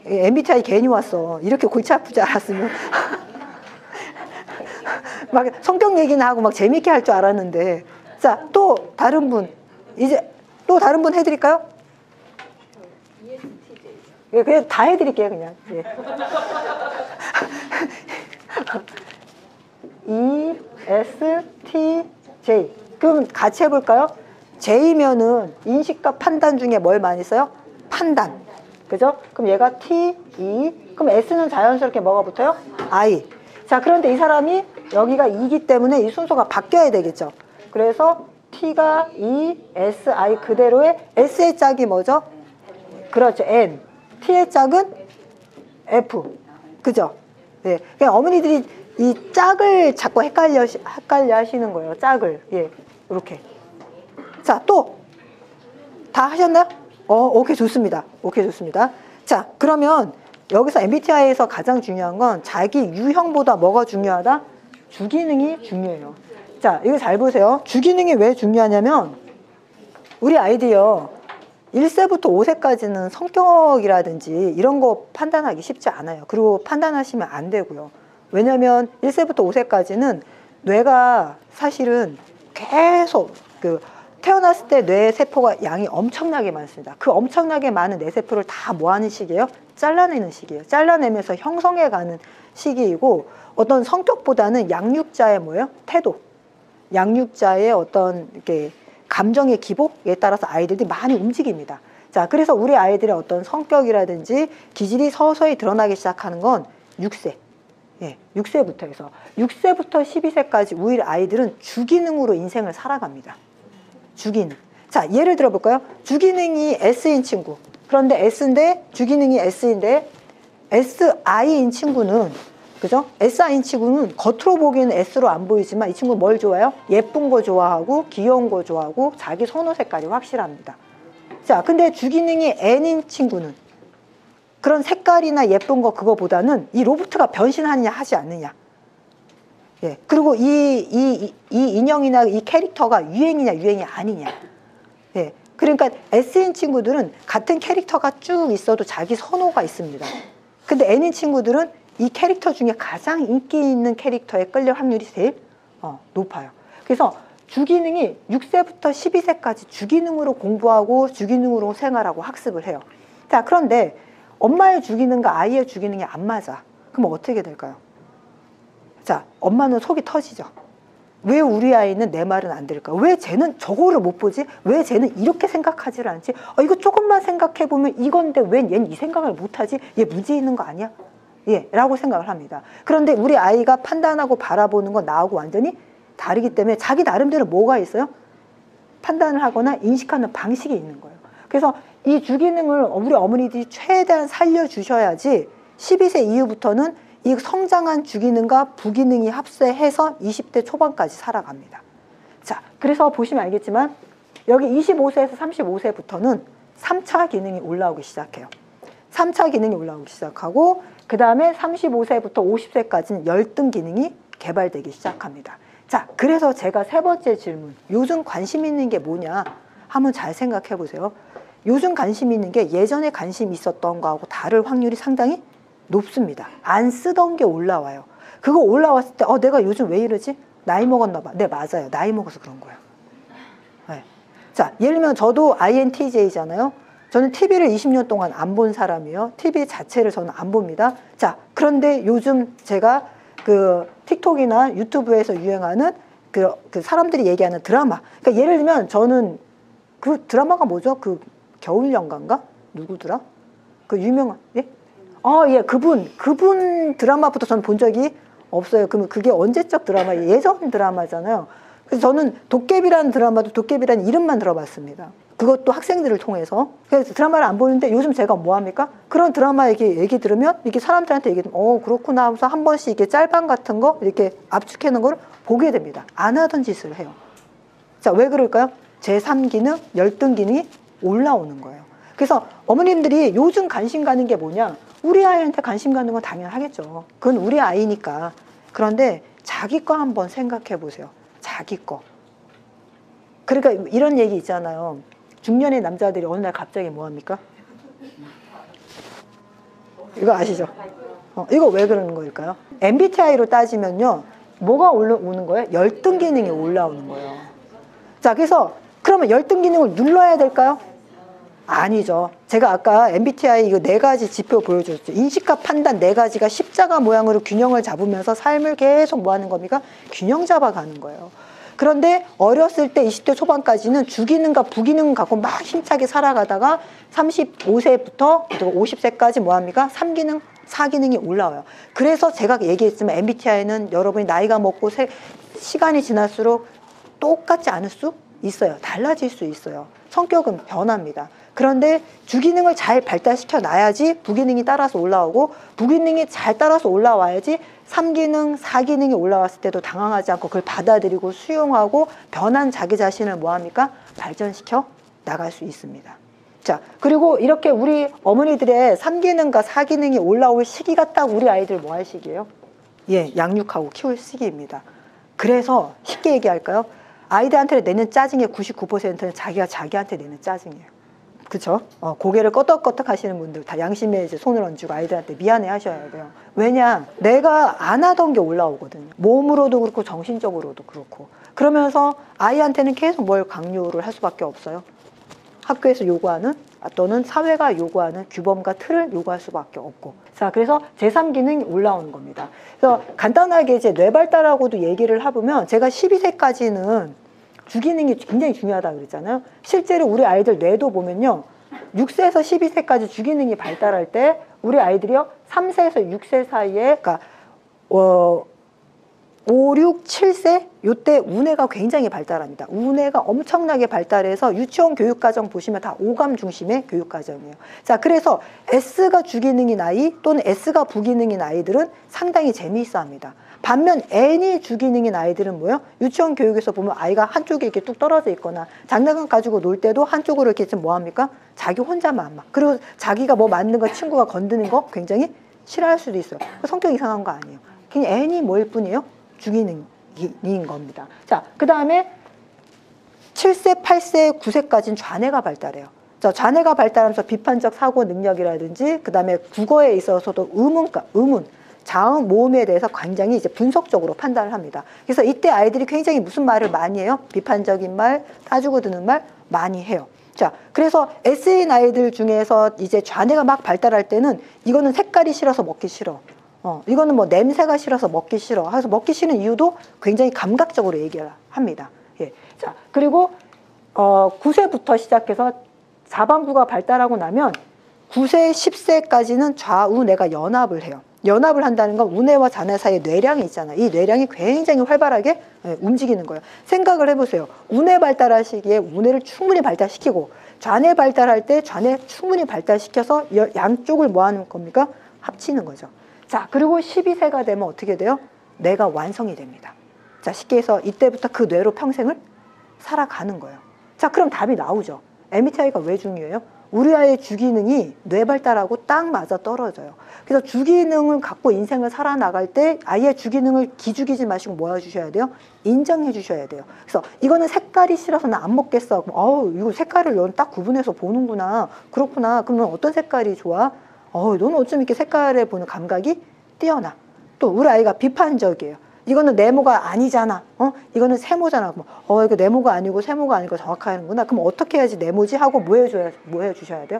MBTI 괜히 왔어. 이렇게 골치 아프지 않았으면. 막 성격 얘기나 하고 막 재밌게 할 줄 알았는데. 자, 또 다른 분. 이제 또 다른 분 해드릴까요? 예, 그냥 다 해드릴게요, 그냥. 예. ESTJ. 그럼 같이 해볼까요? J면은 인식과 판단 중에 뭘 많이 써요? 판단. 그죠? 그럼 얘가 T, E. 그럼 S는 자연스럽게 뭐가 붙어요? I. 자, 그런데 이 사람이 여기가 2기 때문에 이 순서가 바뀌어야 되겠죠. 그래서 T가 E, S, I 그대로의 S의 짝이 뭐죠? 그렇죠. N. T의 짝은 F. 그죠? 네. 그냥 어머니들이 이 짝을 자꾸 헷갈려 하시는 거예요. 짝을. 예. 이렇게. 자, 또. 다 하셨나요? 오케이, 좋습니다. 오케이, 좋습니다. 자, 그러면 여기서 MBTI에서 가장 중요한 건 자기 유형보다 뭐가 중요하다? 주기능이 중요해요. 자, 이거 잘 보세요. 주기능이 왜 중요하냐면 우리 아이들이요. 1세부터 5세까지는 성격이라든지 이런 거 판단하기 쉽지 않아요. 그리고 판단하시면 안 되고요. 왜냐면 1세부터 5세까지는 뇌가 사실은 계속 태어났을 때 뇌 세포가 양이 엄청나게 많습니다. 그 엄청나게 많은 뇌 세포를 다 뭐 하는 시기예요? 잘라내는 시기예요. 잘라내면서 형성해가는 시기이고 어떤 성격보다는 양육자의 뭐예요? 태도. 양육자의 어떤 이렇게 감정의 기복에 따라서 아이들이 많이 움직입니다. 자, 그래서 우리 아이들의 어떤 성격이라든지 기질이 서서히 드러나기 시작하는 건 6세. 예, 6세부터 해서 6세부터 12세까지 우리 아이들은 주기능으로 인생을 살아갑니다. 주기능. 자, 예를 들어 볼까요? 주기능이 S인 친구. 그런데 S인데, 주기능이 S인데, SI인 친구는, 그죠? SI인 친구는 겉으로 보기에는 S로 안 보이지만 이 친구는 뭘 좋아해요? 예쁜 거 좋아하고, 귀여운 거 좋아하고, 자기 선호 색깔이 확실합니다. 자, 근데 주기능이 N인 친구는 그런 색깔이나 예쁜 거 그거보다는 이 로봇가 변신하느냐 하지 않느냐. 예. 그리고 이 인형이나 이 캐릭터가 유행이냐 유행이 아니냐. 예. 그러니까 S인 친구들은 같은 캐릭터가 쭉 있어도 자기 선호가 있습니다. 근데 N인 친구들은 이 캐릭터 중에 가장 인기 있는 캐릭터에 끌릴 확률이 제일 높아요. 그래서 주기능이 6세부터 12세까지 주기능으로 공부하고 주기능으로 생활하고 학습을 해요. 자, 그런데 엄마의 주기능과 아이의 주기능이 안 맞아. 그럼 어떻게 될까요? 자, 엄마는 속이 터지죠. 왜 우리 아이는 내 말은 안 들을까? 왜 쟤는 저거를 못 보지? 왜 쟤는 이렇게 생각하지를 않지? 이거 조금만 생각해보면 이건데 왜 얘는 이 생각을 못하지? 얘 문제 있는 거 아니야? 예, 라고 생각을 합니다. 그런데 우리 아이가 판단하고 바라보는 건 나하고 완전히 다르기 때문에 자기 나름대로 뭐가 있어요? 판단을 하거나 인식하는 방식이 있는 거예요. 그래서 이 주기능을 우리 어머니들이 최대한 살려주셔야지 12세 이후부터는 이 성장한 주기능과 부기능이 합세해서 20대 초반까지 살아갑니다. 자, 그래서 보시면 알겠지만 여기 25세에서 35세부터는 3차 기능이 올라오기 시작해요. 3차 기능이 올라오기 시작하고 그 다음에 35세부터 50세까지는 열등 기능이 개발되기 시작합니다. 자, 그래서 제가 세 번째 질문, 요즘 관심 있는 게 뭐냐? 한번 잘 생각해 보세요. 요즘 관심 있는 게 예전에 관심 있었던 거하고 다를 확률이 상당히 높습니다. 안 쓰던 게 올라와요. 그거 올라왔을 때 내가 요즘 왜 이러지? 나이 먹었나 봐. 네, 맞아요. 나이 먹어서 그런 거예요. 네. 자, 예를 들면 저도 INTJ잖아요. 저는 TV를 20년 동안 안 본 사람이에요. TV 자체를 저는 안 봅니다. 자, 그런데 요즘 제가 그 틱톡이나 유튜브에서 유행하는 그 사람들이 얘기하는 드라마. 그러니까 예를 들면 저는 그 드라마가 뭐죠? 그 겨울연가인가? 누구더라? 그 유명한, 예? 예, 그분 드라마부터 저는 본 적이 없어요. 그러면 그게 언제적 드라마예요? 예전 드라마잖아요. 그래서 저는 도깨비라는 드라마도 도깨비라는 이름만 들어봤습니다. 그것도 학생들을 통해서. 그래서 드라마를 안 보는데 요즘 제가 뭐 합니까? 그런 드라마 얘기 들으면 이렇게 사람들한테 얘기 들으면 그렇구나 하면서 한 번씩 이렇게 짤방 같은 거 이렇게 압축해 놓은 걸 보게 됩니다. 안 하던 짓을 해요. 자, 왜 그럴까요? 제3기능, 열등 기능이 올라오는 거예요. 그래서 어머님들이 요즘 관심 가는 게 뭐냐? 우리 아이한테 관심 가는 건 당연하겠죠. 그건 우리 아이니까. 그런데 자기 거 한번 생각해 보세요. 자기 거. 그러니까 이런 얘기 있잖아요. 중년의 남자들이 어느 날 갑자기 뭐 합니까? 이거 아시죠? 이거 왜 그러는 거일까요? MBTI로 따지면요. 뭐가 오는 거예요? 열등 기능이 올라오는 거예요. 자, 그래서 그러면 열등 기능을 눌러야 될까요? 아니죠. 제가 아까 MBTI 이거 4가지 지표 보여줬죠. 인식과 판단 4가지가 십자가 모양으로 균형을 잡으면서 삶을 계속 뭐 하는 겁니까? 균형 잡아가는 거예요. 그런데 어렸을 때 20대 초반까지는 주기능과 부기능 갖고 막 힘차게 살아가다가 35세부터 50세까지 뭐 합니까? 3기능, 4기능이 올라와요. 그래서 제가 얘기했지만 MBTI는 여러분이 나이가 먹고 시간이 지날수록 똑같지 않을 수 있어요. 달라질 수 있어요. 성격은 변합니다. 그런데 주기능을 잘 발달시켜 놔야지 부기능이 따라서 올라오고 부기능이 잘 따라서 올라와야지 3기능, 4기능이 올라왔을 때도 당황하지 않고 그걸 받아들이고 수용하고 변한 자기 자신을 뭐합니까? 발전시켜 나갈 수 있습니다. 자, 그리고 이렇게 우리 어머니들의 3기능과 4기능이 올라올 시기가 딱 우리 아이들 뭐 할 시기예요? 예, 양육하고 키울 시기입니다. 그래서 쉽게 얘기할까요? 아이들한테 내는 짜증의 99%는 자기가 자기한테 내는 짜증이에요. 그쵸? 고개를 끄덕끄덕 하시는 분들 다 양심에 이제 손을 얹고 아이들한테 미안해 하셔야 돼요. 왜냐? 내가 안 하던 게 올라오거든요. 몸으로도 그렇고 정신적으로도 그렇고. 그러면서 아이한테는 계속 뭘 강요를 할 수밖에 없어요. 학교에서 요구하는 또는 사회가 요구하는 규범과 틀을 요구할 수밖에 없고. 자, 그래서 제3기능이 올라오는 겁니다. 그래서 간단하게 이제 뇌 발달하고도 얘기를 해보면 제가 12세까지는 주기능이 굉장히 중요하다고 그랬잖아요. 실제로 우리 아이들 뇌도 보면요. 6세에서 12세까지 주기능이 발달할 때 우리 아이들이요. 3세에서 6세 사이에 그러니까 5, 6, 7세 요때 우뇌가 굉장히 발달합니다. 우뇌가 엄청나게 발달해서 유치원 교육과정 보시면 다 오감 중심의 교육과정이에요. 자, 그래서 S가 주기능인 아이 또는 S가 부기능인 아이들은 상당히 재미있어 합니다. 반면 N이 주기능인 아이들은 뭐예요? 유치원 교육에서 보면 아이가 한쪽에 이렇게 뚝 떨어져 있거나 장난감 가지고 놀 때도 한쪽으로 이렇게 좀 뭐합니까? 자기 혼자만 막. 그리고 자기가 뭐 만든 거 친구가 건드는 거 굉장히 싫어할 수도 있어요. 성격 이상한 거 아니에요. 그냥 N이 뭐일 뿐이에요? 주기능인 겁니다. 자, 그 다음에 7세, 8세, 9세까지는 좌뇌가 발달해요. 자, 좌뇌가 발달하면서 비판적 사고 능력이라든지 그 다음에 국어에 있어서도 의문, 자음, 모음에 대해서 굉장히 이제 분석적으로 판단을 합니다. 그래서 이때 아이들이 굉장히 무슨 말을 많이 해요? 비판적인 말, 따지고 드는 말 많이 해요. 자, 그래서 S인 아이들 중에서 이제 좌뇌가 막 발달할 때는 이거는 색깔이 싫어서 먹기 싫어. 이거는 뭐 냄새가 싫어서 먹기 싫어. 그래서 먹기 싫은 이유도 굉장히 감각적으로 얘기를 합니다. 예. 자, 그리고 9세부터 시작해서 사방부가 발달하고 나면 9세, 10세까지는 좌우뇌가 연합을 해요. 연합을 한다는 건 우뇌와 좌뇌 사이에 뇌량이 있잖아요. 이 뇌량이 굉장히 활발하게 움직이는 거예요. 생각을 해보세요. 우뇌 발달할 시기에 우뇌를 충분히 발달시키고 좌뇌 발달할 때 좌뇌 충분히 발달시켜서 양쪽을 뭐 하는 겁니까? 합치는 거죠. 자, 그리고 12세가 되면 어떻게 돼요? 뇌가 완성이 됩니다. 자, 쉽게 해서 이때부터 그 뇌로 평생을 살아가는 거예요. 자, 그럼 답이 나오죠. MBTI가 왜 중요해요? 우리 아이의 주기능이 뇌 발달하고 딱 맞아 떨어져요. 그래서 주기능을 갖고 인생을 살아나갈 때 아이의 주기능을 기죽이지 마시고 뭐 해주셔야 돼요? 인정해 주셔야 돼요. 그래서 이거는 색깔이 싫어서 나 안 먹겠어. 이거 색깔을 딱 구분해서 보는구나. 그렇구나. 그러면 어떤 색깔이 좋아? 너는 어쩜 이렇게 색깔에 보는 감각이 뛰어나. 또 우리 아이가 비판적이에요. 이거는 네모가 아니잖아. 이거는 세모잖아. 이거 네모가 아니고 세모가 아니고 정확하는구나. 그럼 어떻게 해야지 네모지 하고 뭐 해주셔야 돼요?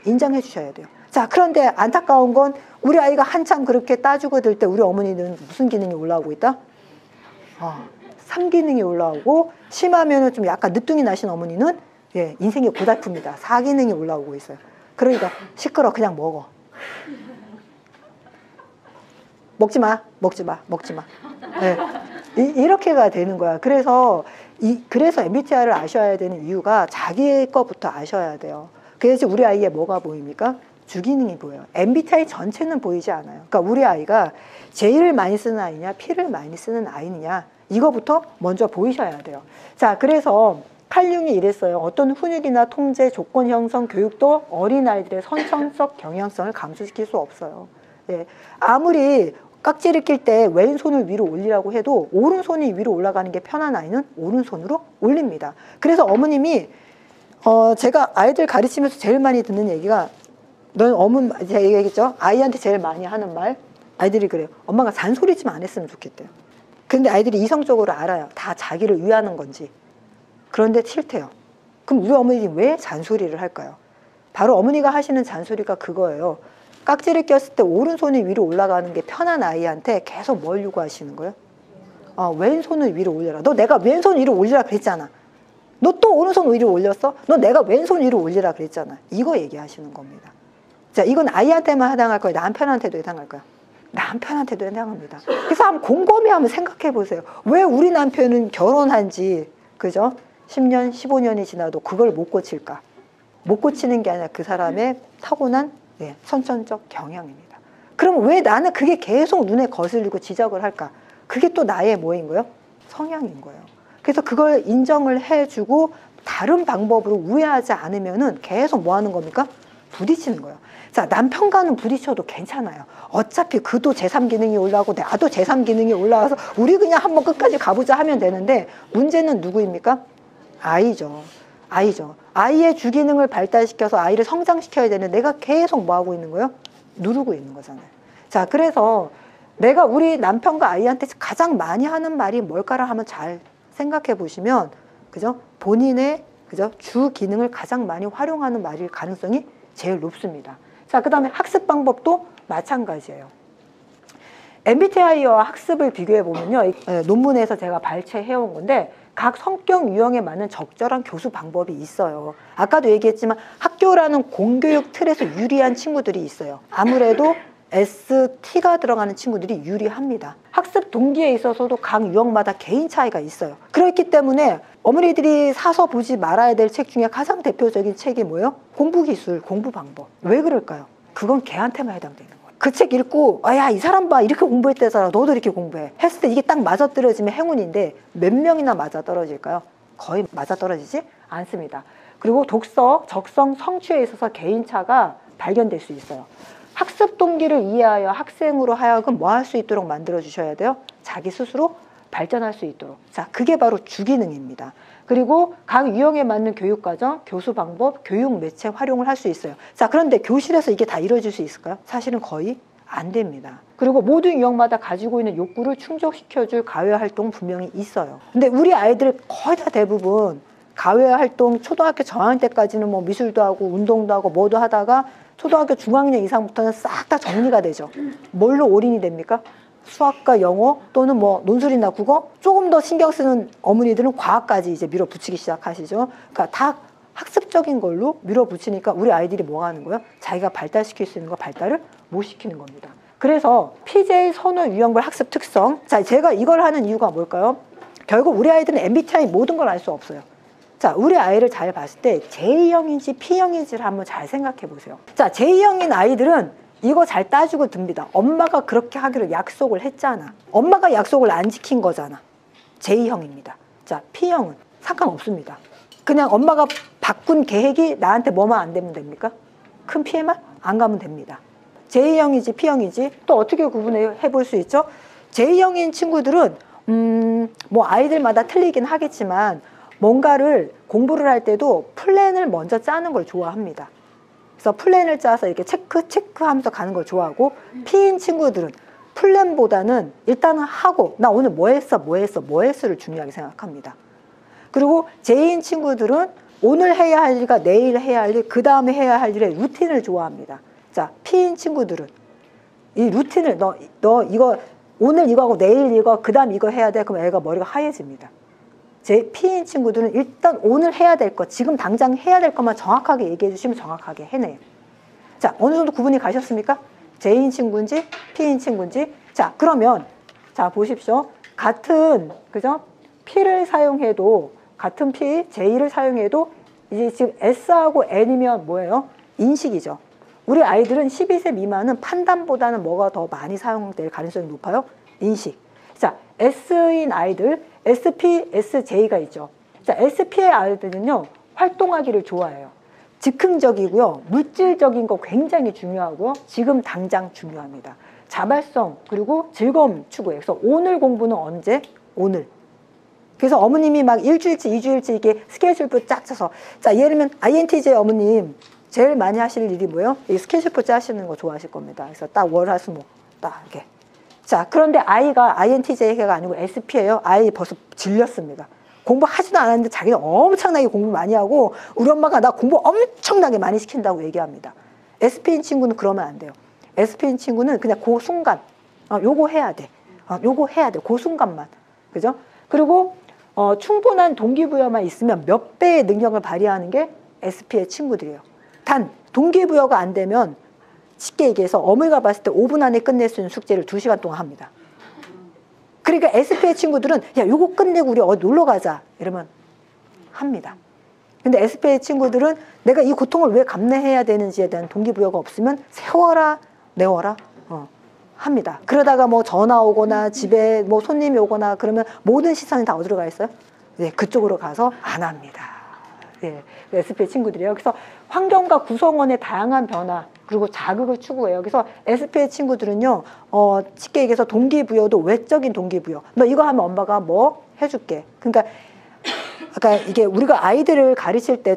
인정해 주셔야 돼요. 자, 그런데 안타까운 건 우리 아이가 한참 그렇게 따지고 들 때 우리 어머니는 무슨 기능이 올라오고 있다? 3기능이 올라오고 심하면은 좀 약간 늦둥이 나신 어머니는 인생이 고달픕니다. 4기능이 올라오고 있어요. 그러니까 시끄러 그냥 먹어. 먹지 마. 네. 이렇게가 되는 거야. 그래서 MBTI를 아셔야 되는 이유가 자기 거부터 아셔야 돼요. 그래서 우리 아이에 뭐가 보입니까? 주기능이 보여요. MBTI 전체는 보이지 않아요. 그러니까 우리 아이가 J를 많이 쓰는 아이냐, P를 많이 쓰는 아이냐, 이거부터 먼저 보이셔야 돼요. 자, 그래서 칼융이 이랬어요. 어떤 훈육이나 통제, 조건 형성, 교육도 어린아이들의 선천적 경향성을 감소시킬 수 없어요. 예. 아무리 깍지를 낄 때 왼손을 위로 올리라고 해도 오른손이 위로 올라가는 게 편한 아이는 오른손으로 올립니다. 그래서 어머님이 제가 아이들 가르치면서 제일 많이 듣는 얘기가 제가 얘기했죠. 아이한테 제일 많이 하는 말, 아이들이 그래요. 엄마가 잔소리 좀 안 했으면 좋겠대요. 근데 아이들이 이성적으로 알아요. 다 자기를 위하는 건지. 그런데 싫대요. 그럼 우리 어머니들이 왜 잔소리를 할까요? 바로 어머니가 하시는 잔소리가 그거예요. 깍지를 꼈을 때 오른손이 위로 올라가는 게 편한 아이한테 계속 뭘 요구하시는 거예요? 왼손을 위로 올려라. 너 내가 왼손 위로 올리라 그랬잖아. 너 또 오른손 위로 올렸어? 너 내가 왼손 위로 올리라 그랬잖아. 이거 얘기하시는 겁니다. 자, 이건 아이한테만 해당할 거예요? 남편한테도 해당할 거예요? 남편한테도 해당합니다. 그래서 한번 곰곰이 한번 생각해 보세요. 왜 우리 남편은 결혼한 지, 그죠? 10년, 15년이 지나도 그걸 못 고칠까? 못 고치는 게 아니라 그 사람의 타고난 선천적 경향입니다. 그럼 왜 나는 그게 계속 눈에 거슬리고 지적을 할까? 그게 또 나의 뭐인 거예요? 성향인 거예요. 그래서 그걸 인정을 해주고 다른 방법으로 우회하지 않으면은 계속 뭐 하는 겁니까? 부딪히는 거예요. 자, 남편과는 부딪혀도 괜찮아요. 어차피 그도 제3기능이 올라오고 나도 제3기능이 올라와서 우리 그냥 한번 끝까지 가보자 하면 되는데 문제는 누구입니까? 아이죠. 아이의 주기능을 발달시켜서 아이를 성장시켜야 되는데 내가 계속 뭐 하고 있는 거예요? 누르고 있는 거잖아요. 자, 그래서 내가 우리 남편과 아이한테 가장 많이 하는 말이 뭘까를 한번 잘 생각해 보시면, 그죠? 본인의 주 기능을 가장 많이 활용하는 말일 가능성이 제일 높습니다. 자, 그 다음에 학습 방법도 마찬가지예요. MBTI와 학습을 비교해 보면요, 논문에서 제가 발췌해온 건데 각 성격 유형에 맞는 적절한 교수 방법이 있어요. 아까도 얘기했지만 학교라는 공교육 틀에서 유리한 친구들이 있어요. 아무래도 ST가 들어가는 친구들이 유리합니다. 학습 동기에 있어서도 각 유형마다 개인 차이가 있어요. 그렇기 때문에 어머니들이 사서 보지 말아야 될 책 중에 가장 대표적인 책이 뭐예요? 공부기술, 공부방법. 왜 그럴까요? 그건 걔한테만 해당되는 거예요. 그 책 읽고 야, 이 사람 봐, 이렇게 공부했대잖아, 너도 이렇게 공부해 했을 때 이게 딱 맞아떨어지면 행운인데 몇 명이나 맞아떨어질까요? 거의 맞아떨어지지 않습니다. 그리고 독서, 적성, 성취에 있어서 개인차가 발견될 수 있어요. 학습 동기를 이해하여 학생으로 하여금 뭐 할 수 있도록 만들어 주셔야 돼요? 자기 스스로 발전할 수 있도록. 자, 그게 바로 주기능입니다. 그리고 각 유형에 맞는 교육과정, 교수 방법, 교육 매체 활용을 할 수 있어요. 자, 그런데 교실에서 이게 다 이루어질 수 있을까요? 사실은 거의 안 됩니다. 그리고 모든 유형마다 가지고 있는 욕구를 충족시켜줄 가외 활동 분명히 있어요. 근데 우리 아이들 거의 다 대부분 가외 활동 초등학교 저학년 때까지는 뭐 미술도 하고 운동도 하고 뭐도 하다가 초등학교 중학년 이상부터는 싹 다 정리가 되죠. 뭘로 올인이 됩니까? 수학과 영어 또는 뭐 논술이나 국어, 조금 더 신경 쓰는 어머니들은 과학까지 이제 밀어붙이기 시작하시죠. 그러니까 다 학습적인 걸로 밀어붙이니까 우리 아이들이 뭐 하는 거예요? 자기가 발달시킬 수 있는 거 발달을 못 시키는 겁니다. 그래서 PJ 선호 유형별 학습 특성. 자, 제가 이걸 하는 이유가 뭘까요? 결국 우리 아이들은 MBTI 모든 걸 알 수 없어요. 자, 우리 아이를 잘 봤을 때 J형인지 P형인지를 한번 잘 생각해 보세요. 자, J형인 아이들은 이거 잘 따지고 듭니다. 엄마가 그렇게 하기로 약속을 했잖아. 엄마가 약속을 안 지킨 거잖아. J형입니다. 자, P형은 상관없습니다. 그냥 엄마가 바꾼 계획이 나한테 뭐만 안 되면 됩니까? 큰 피해만 안 가면 됩니다. J형이지 P형이지 또 어떻게 구분해 볼 수 있죠? J형인 친구들은 뭐 아이들마다 틀리긴 하겠지만 뭔가를 공부를 할 때도 플랜을 먼저 짜는 걸 좋아합니다. 그래서 플랜을 짜서 이렇게 체크하면서 가는 걸 좋아하고, P인 친구들은 플랜보다는 일단은 하고 나 오늘 뭐 했어를 중요하게 생각합니다. 그리고 J인 친구들은 오늘 해야 할 일과 내일 해야 할 일, 그 다음에 해야 할 일의 루틴을 좋아합니다. 자, P인 친구들은 이 루틴을 너 이거 오늘 이거 하고 내일 이거 그 다음 이거 해야 돼. 그럼 애가 머리가 하얘집니다. 제 P인 친구들은 일단 오늘 해야 될 것, 지금 당장 해야 될 것만 정확하게 얘기해 주시면 정확하게 해내요. 자, 어느 정도 구분이 가셨습니까? J인 친구인지 P인 친구인지. 자, 그러면 자 보십시오. 같은 그죠? P를 사용해도 같은 P, J를 사용해도 이제 지금 S하고 N이면 뭐예요? 인식이죠. 우리 아이들은 12세 미만은 판단보다는 뭐가 더 많이 사용될 가능성이 높아요? 인식. 자, S인 아이들, SP, SJ가 있죠. 자, SP의 아이들은요, 활동하기를 좋아해요. 즉흥적이고요, 물질적인 거 굉장히 중요하고요, 지금 당장 중요합니다. 자발성, 그리고 즐거움 추구해요. 그래서 오늘 공부는 언제? 오늘. 그래서 어머님이 막 일주일치, 2주일치 이렇게 스케줄표 쫙 짜서, 자, 예를 들면 INTJ 어머님 제일 많이 하실 일이 뭐예요? 이 스케줄표 짜시는 거 좋아하실 겁니다. 그래서 딱 월, 화, 수, 목, 딱 이렇게. 자, 그런데 아이가 INTJ가 아니고 SP예요. 아이 벌써 질렸습니다. 공부하지도 않았는데 자기는 엄청나게 공부 많이 하고 우리 엄마가 나 공부 엄청나게 많이 시킨다고 얘기합니다. SP인 친구는 그러면 안 돼요. SP인 친구는 그냥 그 순간 요거 해야 돼. 요거 해야 돼. 그 순간만. 그죠? 그리고 충분한 동기부여만 있으면 몇 배의 능력을 발휘하는 게 SP의 친구들이에요. 단 동기부여가 안 되면 쉽게 얘기해서 어머니가 봤을 때 5분 안에 끝낼 수 있는 숙제를 2시간 동안 합니다. 그러니까 SP의 친구들은 야, 요거 끝내고 우리 어디 놀러 가자 이러면 합니다. 근데 SP의 친구들은 내가 이 고통을 왜 감내해야 되는지에 대한 동기부여가 없으면 세워라 내워라 합니다. 그러다가 뭐 전화 오거나 집에 뭐 손님이 오거나 그러면 모든 시선이 다 어디로 가 있어요? 네, 그쪽으로 가서 안 합니다. 네, SP의 친구들이에요. 그래서 환경과 구성원의 다양한 변화 그리고 자극을 추구해요. 그래서 SP의 친구들은요, 쉽게 얘기해서 동기부여도 외적인 동기부여. 너 이거 하면 엄마가 뭐 해줄게. 그러니까 이게 우리가 아이들을 가르칠 때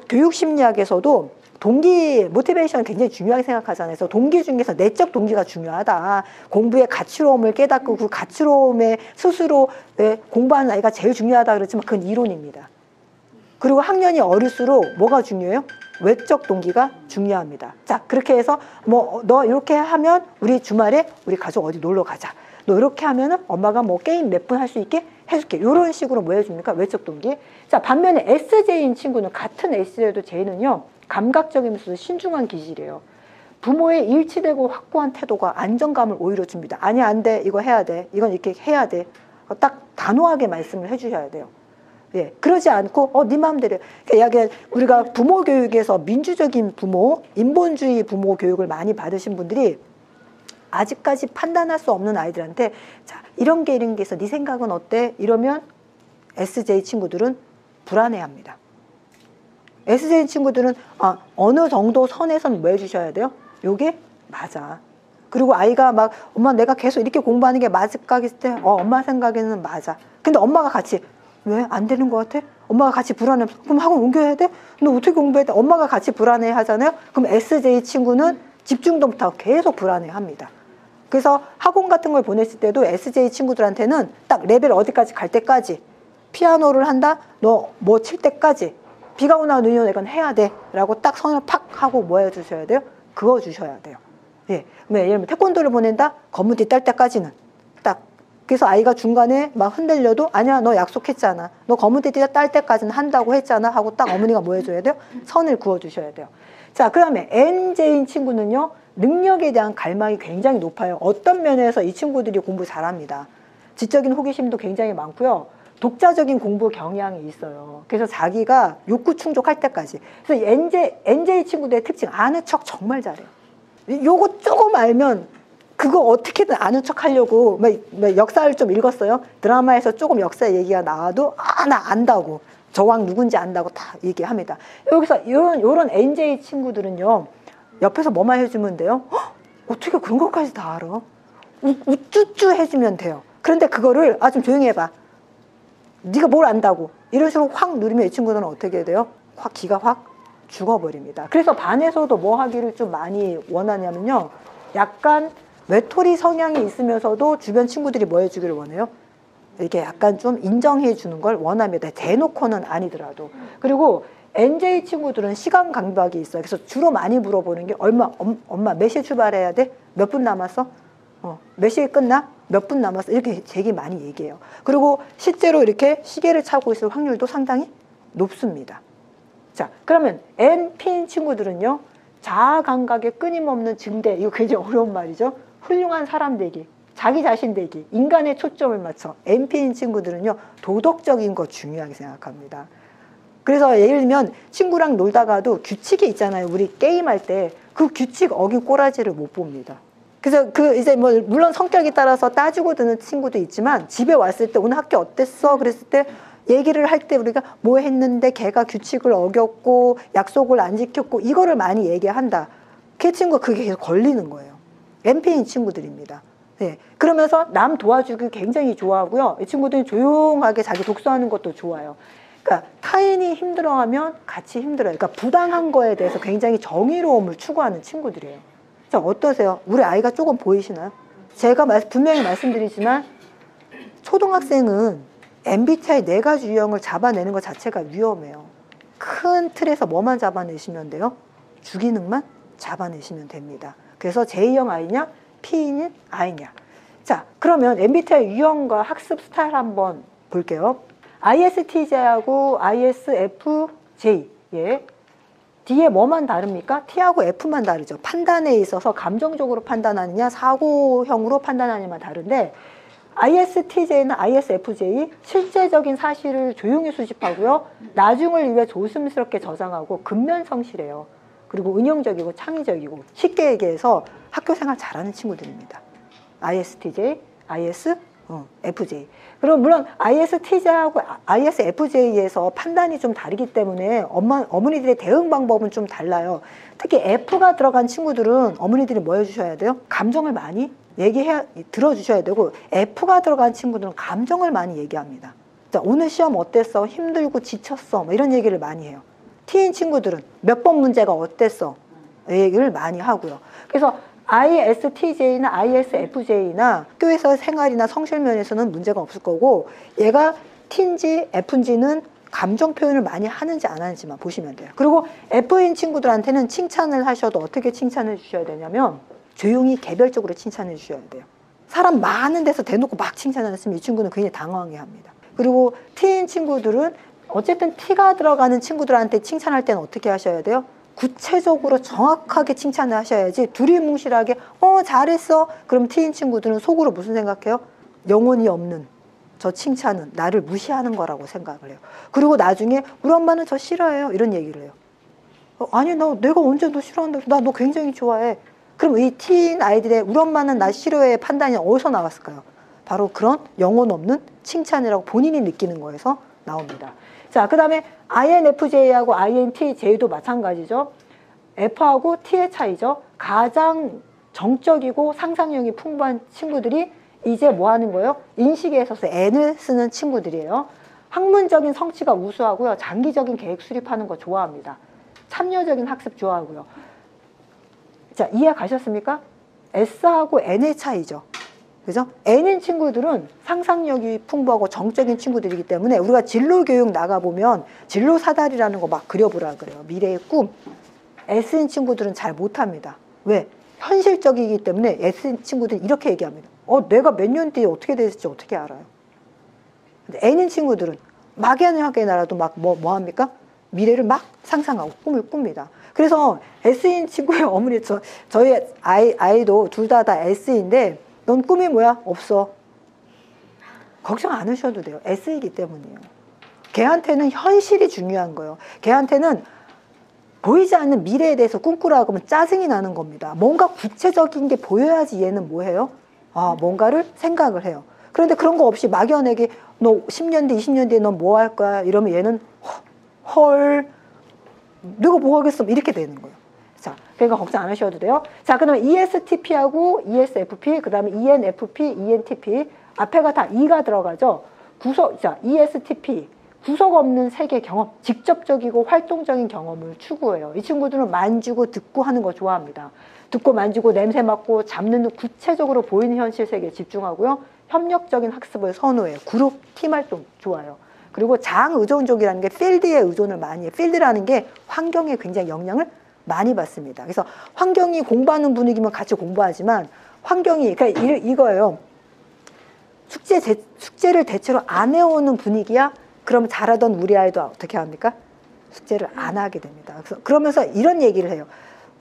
교육 심리학에서도 동기, 모티베이션을 굉장히 중요하게 생각하잖아요. 그래서 동기 중에서 내적 동기가 중요하다. 공부의 가치로움을 깨닫고 그 가치로움에 스스로 공부하는 아이가 제일 중요하다 그랬지만 그건 이론입니다. 그리고 학년이 어릴수록 뭐가 중요해요? 외적 동기가 중요합니다. 자, 그렇게 해서 뭐 너 이렇게 하면 우리 주말에 우리 가족 어디 놀러 가자. 너 이렇게 하면은 엄마가 뭐 게임 몇 분 할 수 있게 해줄게. 이런 식으로 뭐 해줍니까? 외적 동기. 자, 반면에 SJ인 친구는 같은 SJ도 J는요 감각적이면서도 신중한 기질이에요. 부모의 일치되고 확고한 태도가 안정감을 오히려 줍니다. 아니, 안 돼. 이거 해야 돼. 이건 이렇게 해야 돼. 딱 단호하게 말씀을 해주셔야 돼요. 예, 그러지 않고 네 마음대로. 그러니까 우리가 부모 교육에서 민주적인 부모, 인본주의 부모 교육을 많이 받으신 분들이 아직까지 판단할 수 없는 아이들한테 자, 이런 게 있어. 네 생각은 어때? 이러면 SJ 친구들은 불안해합니다. SJ 친구들은 어느 정도 선에서는 뭐 해주셔야 돼요? 요게 맞아. 그리고 아이가 막 엄마 내가 계속 이렇게 공부하는 게 맞을까 했을 때 엄마 생각에는 맞아. 근데 엄마가 같이 왜 안 되는 것 같아? 엄마가 같이 불안해. 그럼 학원 옮겨야 돼? 너 어떻게 공부해야 돼? 엄마가 같이 불안해 하잖아요. 그럼 SJ 친구는 집중도 못하고 계속 불안해 합니다. 그래서 학원 같은 걸 보냈을 때도 SJ 친구들한테는 딱 레벨 어디까지 갈 때까지 피아노를 한다? 너 뭐 칠 때까지 비가 오나 눈이 오나 이건 해야 돼 라고 딱 선을 팍 하고 뭐 해주셔야 돼요? 그어 주셔야 돼요. 예. 예를 들면 태권도를 보낸다? 검은띠 딸 때까지는 딱. 그래서 아이가 중간에 막 흔들려도 아니야 너 약속했잖아. 너 검은띠 딸 때까지는 한다고 했잖아 하고 딱 어머니가 뭐 해줘야 돼요? 선을 그어 주셔야 돼요. 자, 그 다음에 NJ인 친구는요. 능력에 대한 갈망이 굉장히 높아요. 어떤 면에서 이 친구들이 공부 잘합니다. 지적인 호기심도 굉장히 많고요. 독자적인 공부 경향이 있어요. 그래서 자기가 욕구 충족할 때까지. 그래서 NJ 친구들의 특징, 아는 척 정말 잘해요. 요거 조금 알면 그거 어떻게든 아는 척 하려고 역사를 좀 읽었어요. 드라마에서 조금 역사 얘기가 나와도 나 안다고. 저왕 누군지 안다고 다 얘기합니다. 여기서 요런 NJ 친구들은요. 옆에서 뭐만 해주면 돼요? 어떻게 그런 것까지 다 알아? 우쭈쭈 해주면 돼요. 그런데 그거를 좀 조용히 해봐. 네가 뭘 안다고. 이런 식으로 확 누르면 이 친구들은 어떻게 돼요? 기가 확 죽어버립니다. 그래서 반에서도 뭐 하기를 좀 많이 원하냐면요. 약간 외톨이 성향이 있으면서도 주변 친구들이 뭐 해주기를 원해요? 이렇게 약간 좀 인정해 주는 걸 원합니다. 대놓고는 아니더라도. 그리고 NJ 친구들은 시간 강박이 있어요. 그래서 주로 많이 물어보는 게 엄마 몇 시에 출발해야 돼? 몇 분 남았어? 몇 시에 끝나? 몇 분 남았어? 이렇게 되게 많이 얘기해요. 그리고 실제로 이렇게 시계를 차고 있을 확률도 상당히 높습니다. 자, 그러면 NP인 친구들은요. 자아 감각의 끊임없는 증대. 이거 굉장히 어려운 말이죠. 훌륭한 사람 되기, 자기 자신 되기, 인간의 초점을 맞춰. NP인 친구들은요. 도덕적인 거 중요하게 생각합니다. 그래서 예를 들면 친구랑 놀다가도 규칙이 있잖아요. 우리 게임할 때 그 규칙 어긴 꼬라지를 못 봅니다. 그래서 이제 물론 성격에 따라서 따지고 드는 친구도 있지만 집에 왔을 때 오늘 학교 어땠어? 그랬을 때 얘기를 할 때 우리가 뭐 했는데 걔가 규칙을 어겼고 약속을 안 지켰고 이거를 많이 얘기한다. 그 친구가 그게 계속 걸리는 거예요. NP인 친구들입니다. 네. 그러면서 남 도와주기 굉장히 좋아하고요. 이 친구들이 조용하게 자기 독서하는 것도 좋아요. 그러니까 타인이 힘들어하면 같이 힘들어요. 그러니까 부당한 거에 대해서 굉장히 정의로움을 추구하는 친구들이에요. 자, 어떠세요? 우리 아이가 조금 보이시나요? 제가 분명히 말씀드리지만 초등학생은 MBTI 4가지 유형을 잡아내는 것 자체가 위험해요. 큰 틀에서 뭐만 잡아내시면 돼요? 주기능만 잡아내시면 됩니다. 그래서 J형 아이냐? P인 아이냐? 자, 그러면 MBTI 유형과 학습 스타일 한번 볼게요. ISTJ하고 ISFJ. 예. D에 뭐만 다릅니까? T하고 F만 다르죠. 판단에 있어서 감정적으로 판단하느냐, 사고형으로 판단하느냐만 다른데 ISTJ나 ISFJ 실제적인 사실을 조용히 수집하고요. 나중을 위해 조심스럽게 저장하고 근면성실해요. 그리고 은영적이고 창의적이고 쉽게 얘기해서 학교생활 잘하는 친구들입니다. ISTJ, ISFJ. 그럼 물론 ISTJ하고 ISFJ에서 판단이 좀 다르기 때문에 어머니들의 대응 방법은 좀 달라요. 특히 F가 들어간 친구들은 어머니들이 뭐 해주셔야 돼요? 감정을 많이 들어주셔야 되고 F가 들어간 친구들은 감정을 많이 얘기합니다. 자, 오늘 시험 어땠어? 힘들고 지쳤어? 뭐 이런 얘기를 많이 해요. T인 친구들은 몇 번 문제가 어땠어? 얘기를 많이 하고요. 그래서 ISTJ나 ISFJ나 학교에서 생활이나 성실 면에서는 문제가 없을 거고 얘가 T인지 F인지는 감정 표현을 많이 하는지 안 하는지만 보시면 돼요. 그리고 F인 친구들한테는 칭찬을 하셔도 어떻게 칭찬해 주셔야 되냐면 조용히 개별적으로 칭찬해 주셔야 돼요. 사람 많은 데서 대놓고 막 칭찬을 했으면 이 친구는 굉장히 당황해 합니다. 그리고 T인 친구들은 어쨌든 T가 들어가는 친구들한테 칭찬할 때는 어떻게 하셔야 돼요? 구체적으로 정확하게 칭찬을 하셔야지 두리뭉실하게 잘했어. 그럼 T인 친구들은 속으로 무슨 생각해요? 영혼이 없는 저 칭찬은 나를 무시하는 거라고 생각을 해요. 그리고 나중에 우리 엄마는 저 싫어해요. 이런 얘기를 해요. 아니 내가 언제 너 싫어한다. 나 너 굉장히 좋아해. 그럼 이 T인 아이들의 우리 엄마는 나 싫어해 판단이 어디서 나왔을까요? 바로 그런 영혼 없는 칭찬이라고 본인이 느끼는 거에서 나옵니다. 자, 그 다음에 INFJ하고 INTJ도 마찬가지죠. F하고 T의 차이죠. 가장 정적이고 상상력이 풍부한 친구들이 이제 뭐 하는 거예요? 인식에 있어서 N을 쓰는 친구들이에요. 학문적인 성취가 우수하고요. 장기적인 계획 수립하는 거 좋아합니다. 참여적인 학습 좋아하고요. 자, 이해 가셨습니까? S하고 N의 차이죠. 그죠? N인 친구들은 상상력이 풍부하고 정적인 친구들이기 때문에 우리가 진로교육 나가보면 진로 사다리라는 거 막 그려보라 그래요. 미래의 꿈. S인 친구들은 잘 못합니다. 왜? 현실적이기 때문에 S인 친구들은 이렇게 얘기합니다. 내가 몇 년 뒤에 어떻게 될지 어떻게 알아요? 근데 N인 친구들은 막연하게 나라도 막 뭐 합니까? 미래를 막 상상하고 꿈을 꿉니다. 그래서 S인 친구의 어머니, 저희 아이도 둘 다 S인데 넌 꿈이 뭐야? 없어. 걱정 안 하셔도 돼요. S이기 때문이에요. 걔한테는 현실이 중요한 거예요. 걔한테는 보이지 않는 미래에 대해서 꿈꾸라고 하면 짜증이 나는 겁니다. 뭔가 구체적인 게 보여야지 얘는 뭐 해요? 뭔가를 생각을 해요. 그런데 그런 거 없이 막연하게 너 10년 뒤, 20년 뒤에 넌 뭐 할 거야? 이러면 얘는 헐, 내가 뭐 하겠어? 이렇게 되는 거예요. 자, 그러니까 걱정 안 하셔도 돼요. 자, 그다음에 ESTP하고 ESFP, 그 다음에 ENFP, ENTP 앞에가 다 E가 들어가죠. 자, ESTP 구속 없는 세계 경험, 직접적이고 활동적인 경험을 추구해요. 이 친구들은 만지고 듣고 하는 거 좋아합니다. 듣고 만지고 냄새 맡고 잡는 구체적으로 보이는 현실 세계에 집중하고요. 협력적인 학습을 선호해요. 그룹, 팀 활동 좋아요. 그리고 장의존적이라는 게 필드에 의존을 많이 해요. 필드라는 게 환경에 굉장히 영향을 많이 받습니다. 그래서 환경이 공부하는 분위기면 같이 공부하지만 환경이, 그러니까 이거예요. 숙제를 대체로 안 해오는 분위기야? 그럼 잘하던 우리 아이도 어떻게 합니까? 숙제를 안 하게 됩니다. 그러면서 이런 얘기를 해요.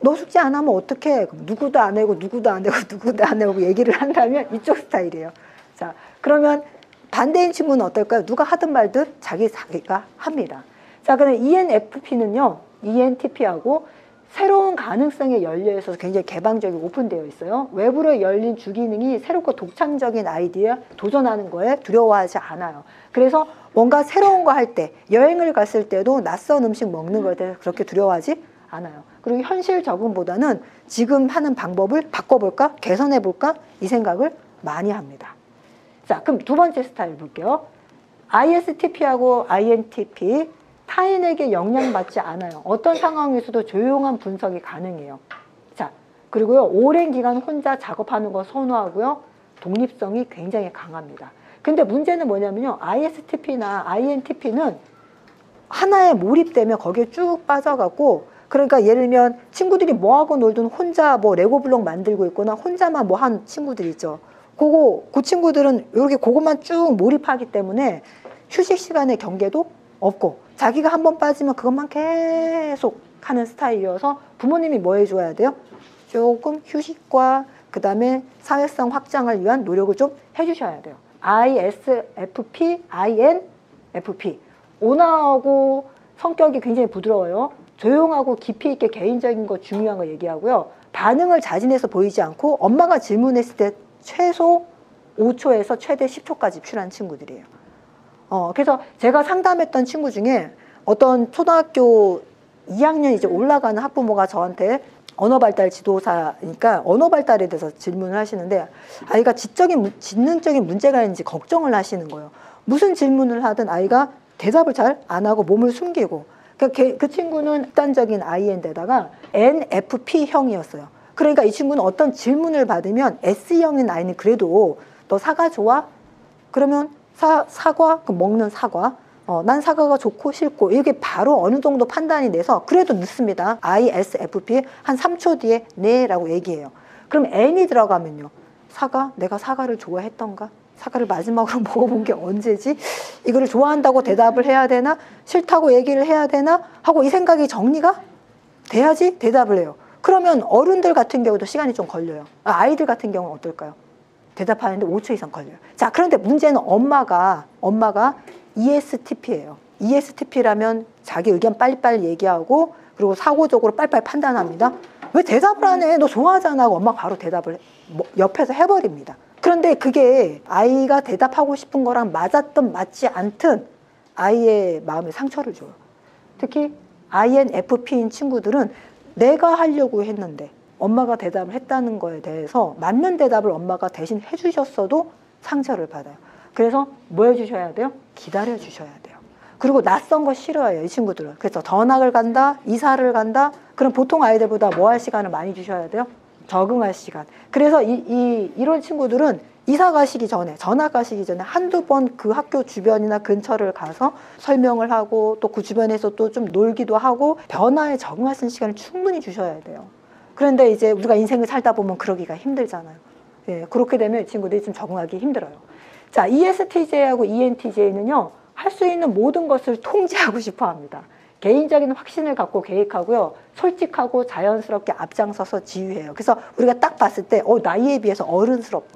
너 숙제 안 하면 어떡해? 누구도 안 해고 누구도 안 해고 누구도 안 해고 얘기를 한다면 이쪽 스타일이에요. 자, 그러면 반대인 친구는 어떨까요? 누가 하든 말든 자기가 합니다. 자, 그럼 ENFP는요. ENTP하고 새로운 가능성에 열려 있어서 굉장히 개방적이고 오픈되어 있어요. 외부로 열린 주기능이 새롭고 독창적인 아이디어에 도전하는 거에 두려워하지 않아요. 그래서 뭔가 새로운 거 할 때, 여행을 갔을 때도 낯선 음식 먹는 거에 대해서 그렇게 두려워하지 않아요. 그리고 현실 적응보다는 지금 하는 방법을 바꿔볼까? 개선해볼까? 이 생각을 많이 합니다. 자, 그럼 두 번째 스타일 볼게요. ISTP하고 INTP, 타인에게 영향받지 않아요. 어떤 상황에서도 조용한 분석이 가능해요. 자, 그리고요, 오랜 기간 혼자 작업하는 거 선호하고요, 독립성이 굉장히 강합니다. 근데 문제는 뭐냐면요, ISTP나 INTP는 하나에 몰입되면 거기에 쭉 빠져갖고, 그러니까 예를 들면 친구들이 뭐하고 놀든 혼자 뭐 레고블록 만들고 있거나 혼자만 뭐 한 친구들 있죠. 그 친구들은 이렇게 그것만 쭉 몰입하기 때문에 휴식 시간의 경계도 없고 자기가 한번 빠지면 그것만 계속 하는 스타일이어서 부모님이 뭐 해줘야 돼요? 조금 휴식과 그 다음에 사회성 확장을 위한 노력을 좀 해주셔야 돼요. ISFP, INFP 온화하고 성격이 굉장히 부드러워요. 조용하고 깊이 있게 개인적인 거 중요한 거 얘기하고요. 반응을 자진해서 보이지 않고 엄마가 질문했을 때 최소 5초에서 최대 10초까지 필요한 친구들이에요. 그래서 제가 상담했던 친구 중에 어떤 초등학교 2학년 이제 올라가는 학부모가 저한테 언어 발달 지도사니까 언어 발달에 대해서 질문을 하시는데 아이가 지능적인 문제가 있는지 걱정을 하시는 거예요. 무슨 질문을 하든 아이가 대답을 잘 안 하고 몸을 숨기고 그 친구는 극단적인 IN데다가 NFP형이었어요. 그러니까 이 친구는 어떤 질문을 받으면 S형인 아이는 그래도 너 사과 좋아? 그러면 사과? 그럼 먹는 사과. 난 사과가 좋고 싫고 이게 바로 어느 정도 판단이 돼서 그래도 늦습니다. ISFP 한 3초 뒤에 네 라고 얘기해요. 그럼 N이 들어가면요. 내가 사과를 좋아했던가? 사과를 마지막으로 먹어본 게 언제지? 이거를 좋아한다고 대답을 해야 되나? 싫다고 얘기를 해야 되나? 하고 이 생각이 정리가 돼야지 대답을 해요. 그러면 어른들 같은 경우도 시간이 좀 걸려요. 아이들 같은 경우는 어떨까요? 대답하는데 5초 이상 걸려요. 자, 그런데 문제는 엄마가 ESTP예요. ESTP라면 자기 의견 빨리빨리 얘기하고 그리고 사고적으로 빨리빨리 판단합니다. 왜 대답을 안 해? 너 좋아하잖아 하고 엄마가 바로 대답을 옆에서 해버립니다. 그런데 그게 아이가 대답하고 싶은 거랑 맞았든 맞지 않든 아이의 마음에 상처를 줘요. 특히 INFP인 친구들은 내가 하려고 했는데 엄마가 대답을 했다는 거에 대해서 맞는 대답을 엄마가 대신 해주셨어도 상처를 받아요. 그래서 뭐 해주셔야 돼요? 기다려 주셔야 돼요. 그리고 낯선 거 싫어해요, 이 친구들은. 그래서 전학을 간다, 이사를 간다. 그럼 보통 아이들보다 뭐 할 시간을 많이 주셔야 돼요? 적응할 시간. 그래서 이런 친구들은 이사 가시기 전에, 전학 가시기 전에 한두 번 그 학교 주변이나 근처를 가서 설명을 하고 또 그 주변에서 또 좀 놀기도 하고 변화에 적응할 수 있는 시간을 충분히 주셔야 돼요. 그런데 이제 우리가 인생을 살다 보면 그러기가 힘들잖아요. 예, 그렇게 되면 이 친구들이 좀 적응하기 힘들어요. 자, ESTJ하고 ENTJ는요, 할 수 있는 모든 것을 통제하고 싶어 합니다. 개인적인 확신을 갖고 계획하고요, 솔직하고 자연스럽게 앞장서서 지휘해요. 그래서 우리가 딱 봤을 때 나이에 비해서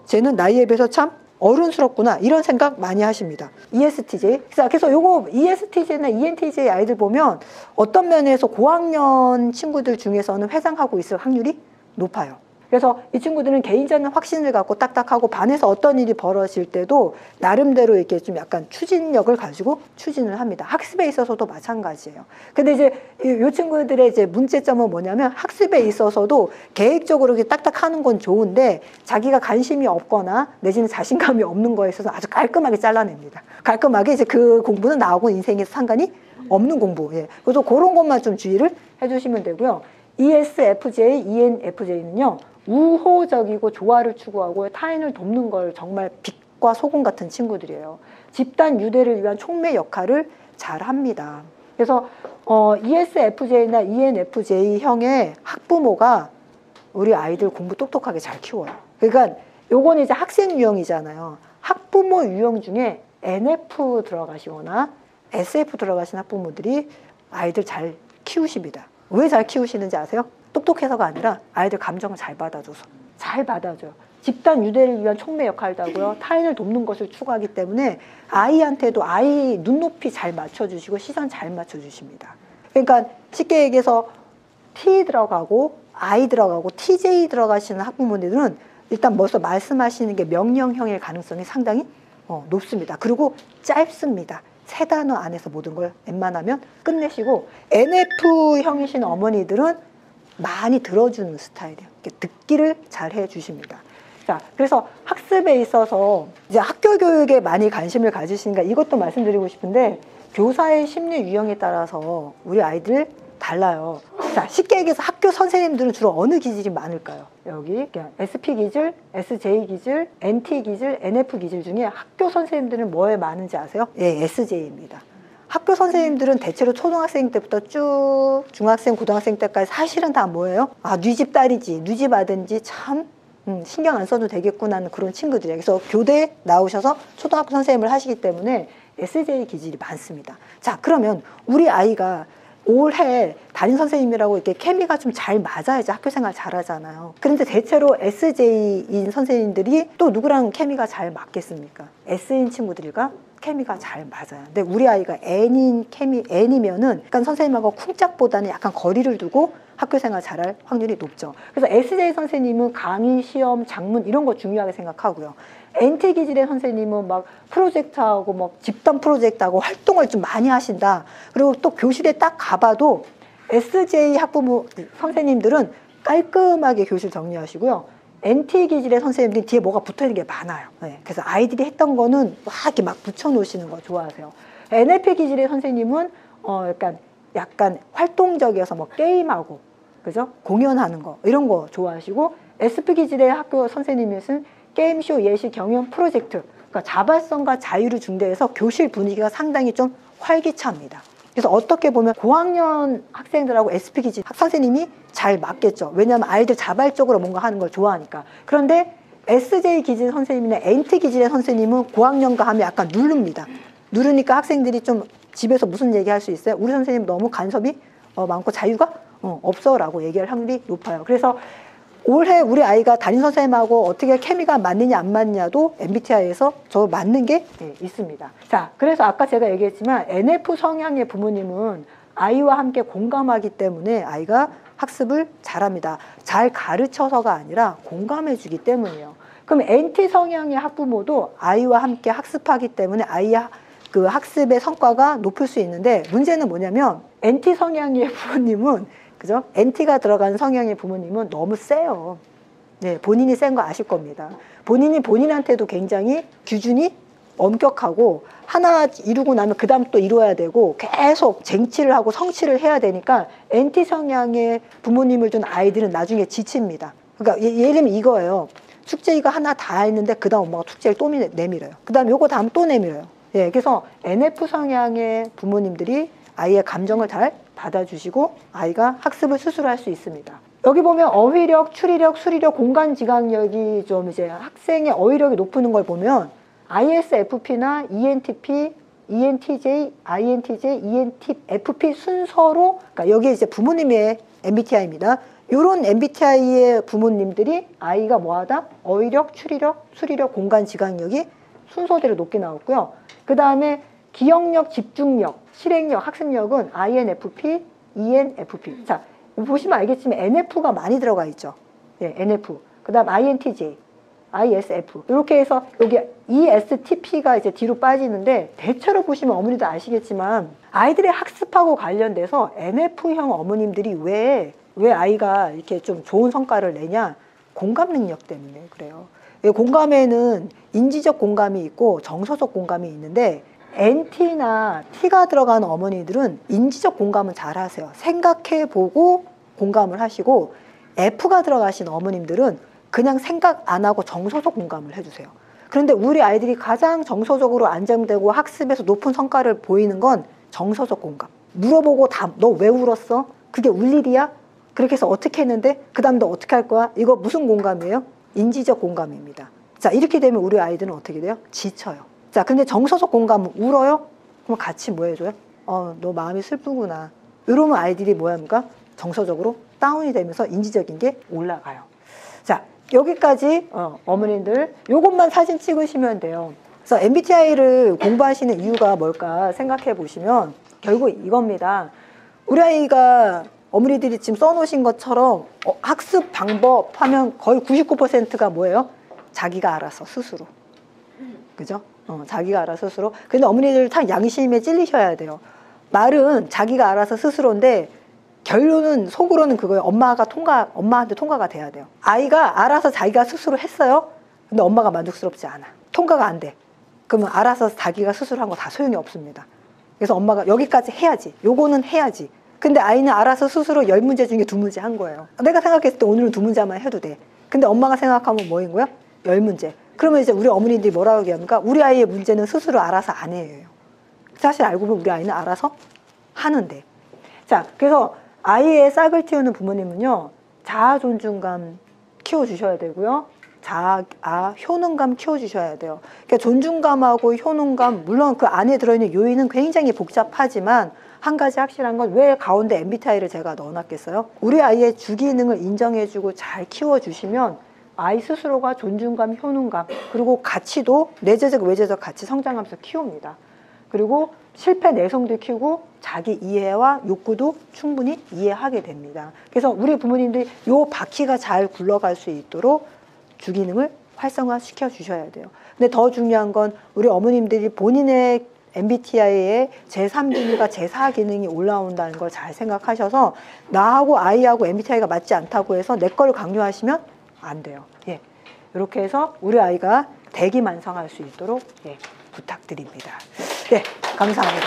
쟤는 나이에 비해서 참 어른스럽구나, 이런 생각 많이 하십니다. ESTJ. 그래서 요거 ESTJ나 ENTJ 아이들 보면 어떤 면에서 고학년 친구들 중에서는 회상하고 있을 확률이 높아요. 그래서 이 친구들은 개인적인 확신을 갖고 딱딱하고 반에서 어떤 일이 벌어질 때도 나름대로 이렇게 좀 약간 추진력을 가지고 추진을 합니다. 학습에 있어서도 마찬가지예요. 근데 이제 이 친구들의 이제 문제점은 뭐냐면 학습에 있어서도 계획적으로 이렇게 딱딱하는 건 좋은데 자기가 관심이 없거나 내지는 자신감이 없는 거에 있어서 아주 깔끔하게 잘라냅니다. 깔끔하게 이제 그 공부는 나하고 인생에서 상관이 없는 공부. 예. 그래서 그런 것만 좀 주의를 해주시면 되고요. ESFJ, ENFJ는요, 우호적이고 조화를 추구하고 타인을 돕는 걸 정말 빛과 소금 같은 친구들이에요. 집단 유대를 위한 촉매 역할을 잘 합니다. 그래서 ESFJ나 ENFJ형의 학부모가 우리 아이들 공부 똑똑하게 잘 키워요. 그러니까 요건 이제 학생 유형이잖아요. 학부모 유형 중에 NF 들어가시거나 SF 들어가신 학부모들이 아이들 잘 키우십니다. 왜 잘 키우시는지 아세요? 똑똑해서가 아니라 아이들 감정을 잘 받아줘서. 잘 받아줘요. 집단 유대를 위한 촉매 역할도 하고요, 타인을 돕는 것을 추구하기 때문에 아이한테도 아이 눈높이 잘 맞춰주시고 시선 잘 맞춰주십니다. 그러니까 쉽게 얘기해서 T 들어가고 I 들어가고 TJ 들어가시는 학부모님들은 일단 먼저 말씀하시는 게 명령형일 가능성이 상당히 높습니다. 그리고 짧습니다. 3단어 안에서 모든 걸 웬만하면 끝내시고, NF형이신 어머니들은 많이 들어주는 스타일이에요. 듣기를 잘 해주십니다. 자, 그래서 학습에 있어서 이제 학교 교육에 많이 관심을 가지시니까 이것도 말씀드리고 싶은데, 교사의 심리 유형에 따라서 우리 아이들 달라요. 자, 쉽게 얘기해서 학교 선생님들은 주로 어느 기질이 많을까요? 여기 SP 기질, SJ 기질, NT 기질, NF 기질 중에 학교 선생님들은 뭐에 많은지 아세요? 예, SJ입니다. 학교 선생님들은 대체로 초등학생 때부터 쭉 중학생, 고등학생 때까지 사실은 다 뭐예요? 네 집 딸이지, 네 집 아든지 참 신경 안 써도 되겠구나 하는 그런 친구들이에요. 그래서 교대 나오셔서 초등학교 선생님을 하시기 때문에 SJ 기질이 많습니다. 자, 그러면 우리 아이가 올해 담임 선생님이라고 이렇게 케미가 좀 잘 맞아야지 학교 생활 잘하잖아요. 그런데 대체로 SJ인 선생님들이 또 누구랑 케미가 잘 맞겠습니까? S인 친구들과 케미가 잘 맞아요. 근데 우리 아이가 N이면은 약간 선생님하고 쿵짝보다는 약간 거리를 두고 학교 생활 잘할 확률이 높죠. 그래서 SJ 선생님은 강의, 시험, 작문 이런 거 중요하게 생각하고요. NT 기질의 선생님은 막 프로젝트하고 막 집단 프로젝트하고 활동을 좀 많이 하신다. 그리고 또 교실에 딱 가봐도 SJ 학부모 선생님들은 깔끔하게 교실 정리하시고요. NT 기질의 선생님들이 뒤에 뭐가 붙어있는 게 많아요. 네. 그래서 아이들이 했던 거는 막 이렇게 막 붙여놓으시는 거 좋아하세요. NF 기질의 선생님은 약간 활동적이어서 뭐 게임하고, 그죠? 공연하는 거 이런 거 좋아하시고, SP 기질의 학교 선생님은 게임쇼, 예시, 경연, 프로젝트, 그러니까 자발성과 자유를 중대해서 교실 분위기가 상당히 좀 활기차입니다. 그래서 어떻게 보면 고학년 학생들하고 SP 기질 선생님이 잘 맞겠죠. 왜냐하면 아이들 자발적으로 뭔가 하는 걸 좋아하니까. 그런데 SJ 기질 선생님이나 NT 기질의 선생님은 고학년과 하면 약간 누릅니다. 누르니까 학생들이 좀 집에서 무슨 얘기할 수 있어요? 우리 선생님 너무 간섭이 많고 자유가 없어라고 얘기할 확률이 높아요. 그래서 올해 우리 아이가 담임 선생님하고 어떻게 케미가 맞느냐 안 맞느냐도 MBTI에서 저 맞는 게 있습니다. 자, 그래서 아까 제가 얘기했지만 NF 성향의 부모님은 아이와 함께 공감하기 때문에 아이가 학습을 잘합니다. 잘 가르쳐서가 아니라 공감해주기 때문이에요. 그럼 NT 성향의 학부모도 아이와 함께 학습하기 때문에 아이의 그 학습의 성과가 높을 수 있는데, 문제는 뭐냐면 NT 성향의 부모님은, 그죠? NT가 들어간 성향의 부모님은 너무 세요. 네, 본인이 센 거 아실 겁니다. 본인이 본인한테도 굉장히 기준이 엄격하고 하나 이루고 나면 그 다음 또 이루어야 되고 계속 쟁취를 하고 성취를 해야 되니까 NT 성향의 부모님을 둔 아이들은 나중에 지칩니다. 그러니까 예를 들면 이거예요. 숙제 이거 하나 다 했는데 그 다음 엄마가 숙제를 또 내밀어요. 그 다음 요거 다음 또 내밀어요. 예, 그래서 NF 성향의 부모님들이 아이의 감정을 잘 받아주시고 아이가 학습을 스스로 할 수 있습니다. 여기 보면 어휘력, 추리력, 수리력, 공간지각력이 좀 이제 학생의 어휘력이 높은 걸 보면 ISFP나 ENTP, ENTJ, INTJ, ENTFP 순서로, 그러니까 여기 이제 부모님의 MBTI입니다. 이런 MBTI의 부모님들이 아이가 뭐하다? 어휘력, 추리력, 수리력, 공간지각력이 순서대로 높게 나왔고요. 그 다음에 기억력, 집중력, 실행력, 학습력은 INFP, ENFP. 자, 보시면 알겠지만 NF가 많이 들어가 있죠. 네, NF. 그 다음 INTJ, ISF. 이렇게 해서 여기 ESTP가 이제 뒤로 빠지는데, 대체로 보시면 어머니도 아시겠지만 아이들의 학습하고 관련돼서 NF형 어머님들이 왜 아이가 이렇게 좀 좋은 성과를 내냐? 공감 능력 때문에 그래요. 공감에는 인지적 공감이 있고 정서적 공감이 있는데, NT나 T가 들어가는 어머니들은 인지적 공감은 잘 하세요. 생각해보고 공감을 하시고, F가 들어가신 어머님들은 그냥 생각 안 하고 정서적 공감을 해주세요. 그런데 우리 아이들이 가장 정서적으로 안정되고 학습에서 높은 성과를 보이는 건 정서적 공감. 물어보고 너 왜 울었어? 그게 울 일이야? 그렇게 해서 어떻게 했는데? 그 다음 너 어떻게 할 거야? 이거 무슨 공감이에요? 인지적 공감입니다. 자, 이렇게 되면 우리 아이들은 어떻게 돼요? 지쳐요. 자, 근데 정서적 공감은 울어요? 그럼 같이 뭐 해줘요? 너 마음이 슬프구나. 이러면 아이들이 뭐 합니까? 정서적으로 다운이 되면서 인지적인 게 올라가요. 자, 여기까지 어머님들 요것만 사진 찍으시면 돼요. 그래서 MBTI를 공부하시는 이유가 뭘까 생각해 보시면 결국 이겁니다. 우리 아이가 어머니들이 지금 써놓으신 것처럼 학습 방법 하면 거의 99%가 뭐예요? 자기가 알아서 스스로. 그죠? 자기가 알아서 스스로. 근데 어머니들 참 양심에 찔리셔야 돼요. 말은 자기가 알아서 스스로인데 결론은 속으로는 그거예요. 엄마한테 통과가 돼야 돼요. 아이가 알아서 자기가 스스로 했어요. 근데 엄마가 만족스럽지 않아. 통과가 안 돼. 그러면 알아서 자기가 스스로 한 거 다 소용이 없습니다. 그래서 엄마가 여기까지 해야지. 요거는 해야지. 근데 아이는 알아서 스스로 10문제 중에 2문제 한 거예요. 내가 생각했을 때 오늘은 2문제만 해도 돼. 근데 엄마가 생각하면 뭐인 거야? 10문제. 그러면 이제 우리 어머니들이 뭐라고 얘기합니까? 우리 아이의 문제는 스스로 알아서 안 해요. 사실 알고 보면 우리 아이는 알아서 하는데. 자, 그래서 아이의 싹을 틔우는 부모님은요, 자아 존중감 키워주셔야 되고요, 효능감 키워주셔야 돼요. 그러니까 존중감하고 효능감, 물론 그 안에 들어있는 요인은 굉장히 복잡하지만 한 가지 확실한 건 왜 가운데 MBTI를 제가 넣어놨겠어요? 우리 아이의 주기능을 인정해주고 잘 키워주시면 아이 스스로가 존중감, 효능감, 그리고 가치도 내재적, 외재적 가치 성장하면서 키웁니다. 그리고 실패 내성도 키우고 자기 이해와 욕구도 충분히 이해하게 됩니다. 그래서 우리 부모님들이 요 바퀴가 잘 굴러갈 수 있도록 주기능을 활성화시켜 주셔야 돼요. 근데 더 중요한 건 우리 어머님들이 본인의 MBTI의 제3기능과 제4기능이 올라온다는 걸 잘 생각하셔서 나하고 아이하고 MBTI가 맞지 않다고 해서 내 걸 강요하시면 안 돼요. 예, 이렇게 해서 우리 아이가 대기만성할 수 있도록 부탁드립니다. 네, 감사합니다.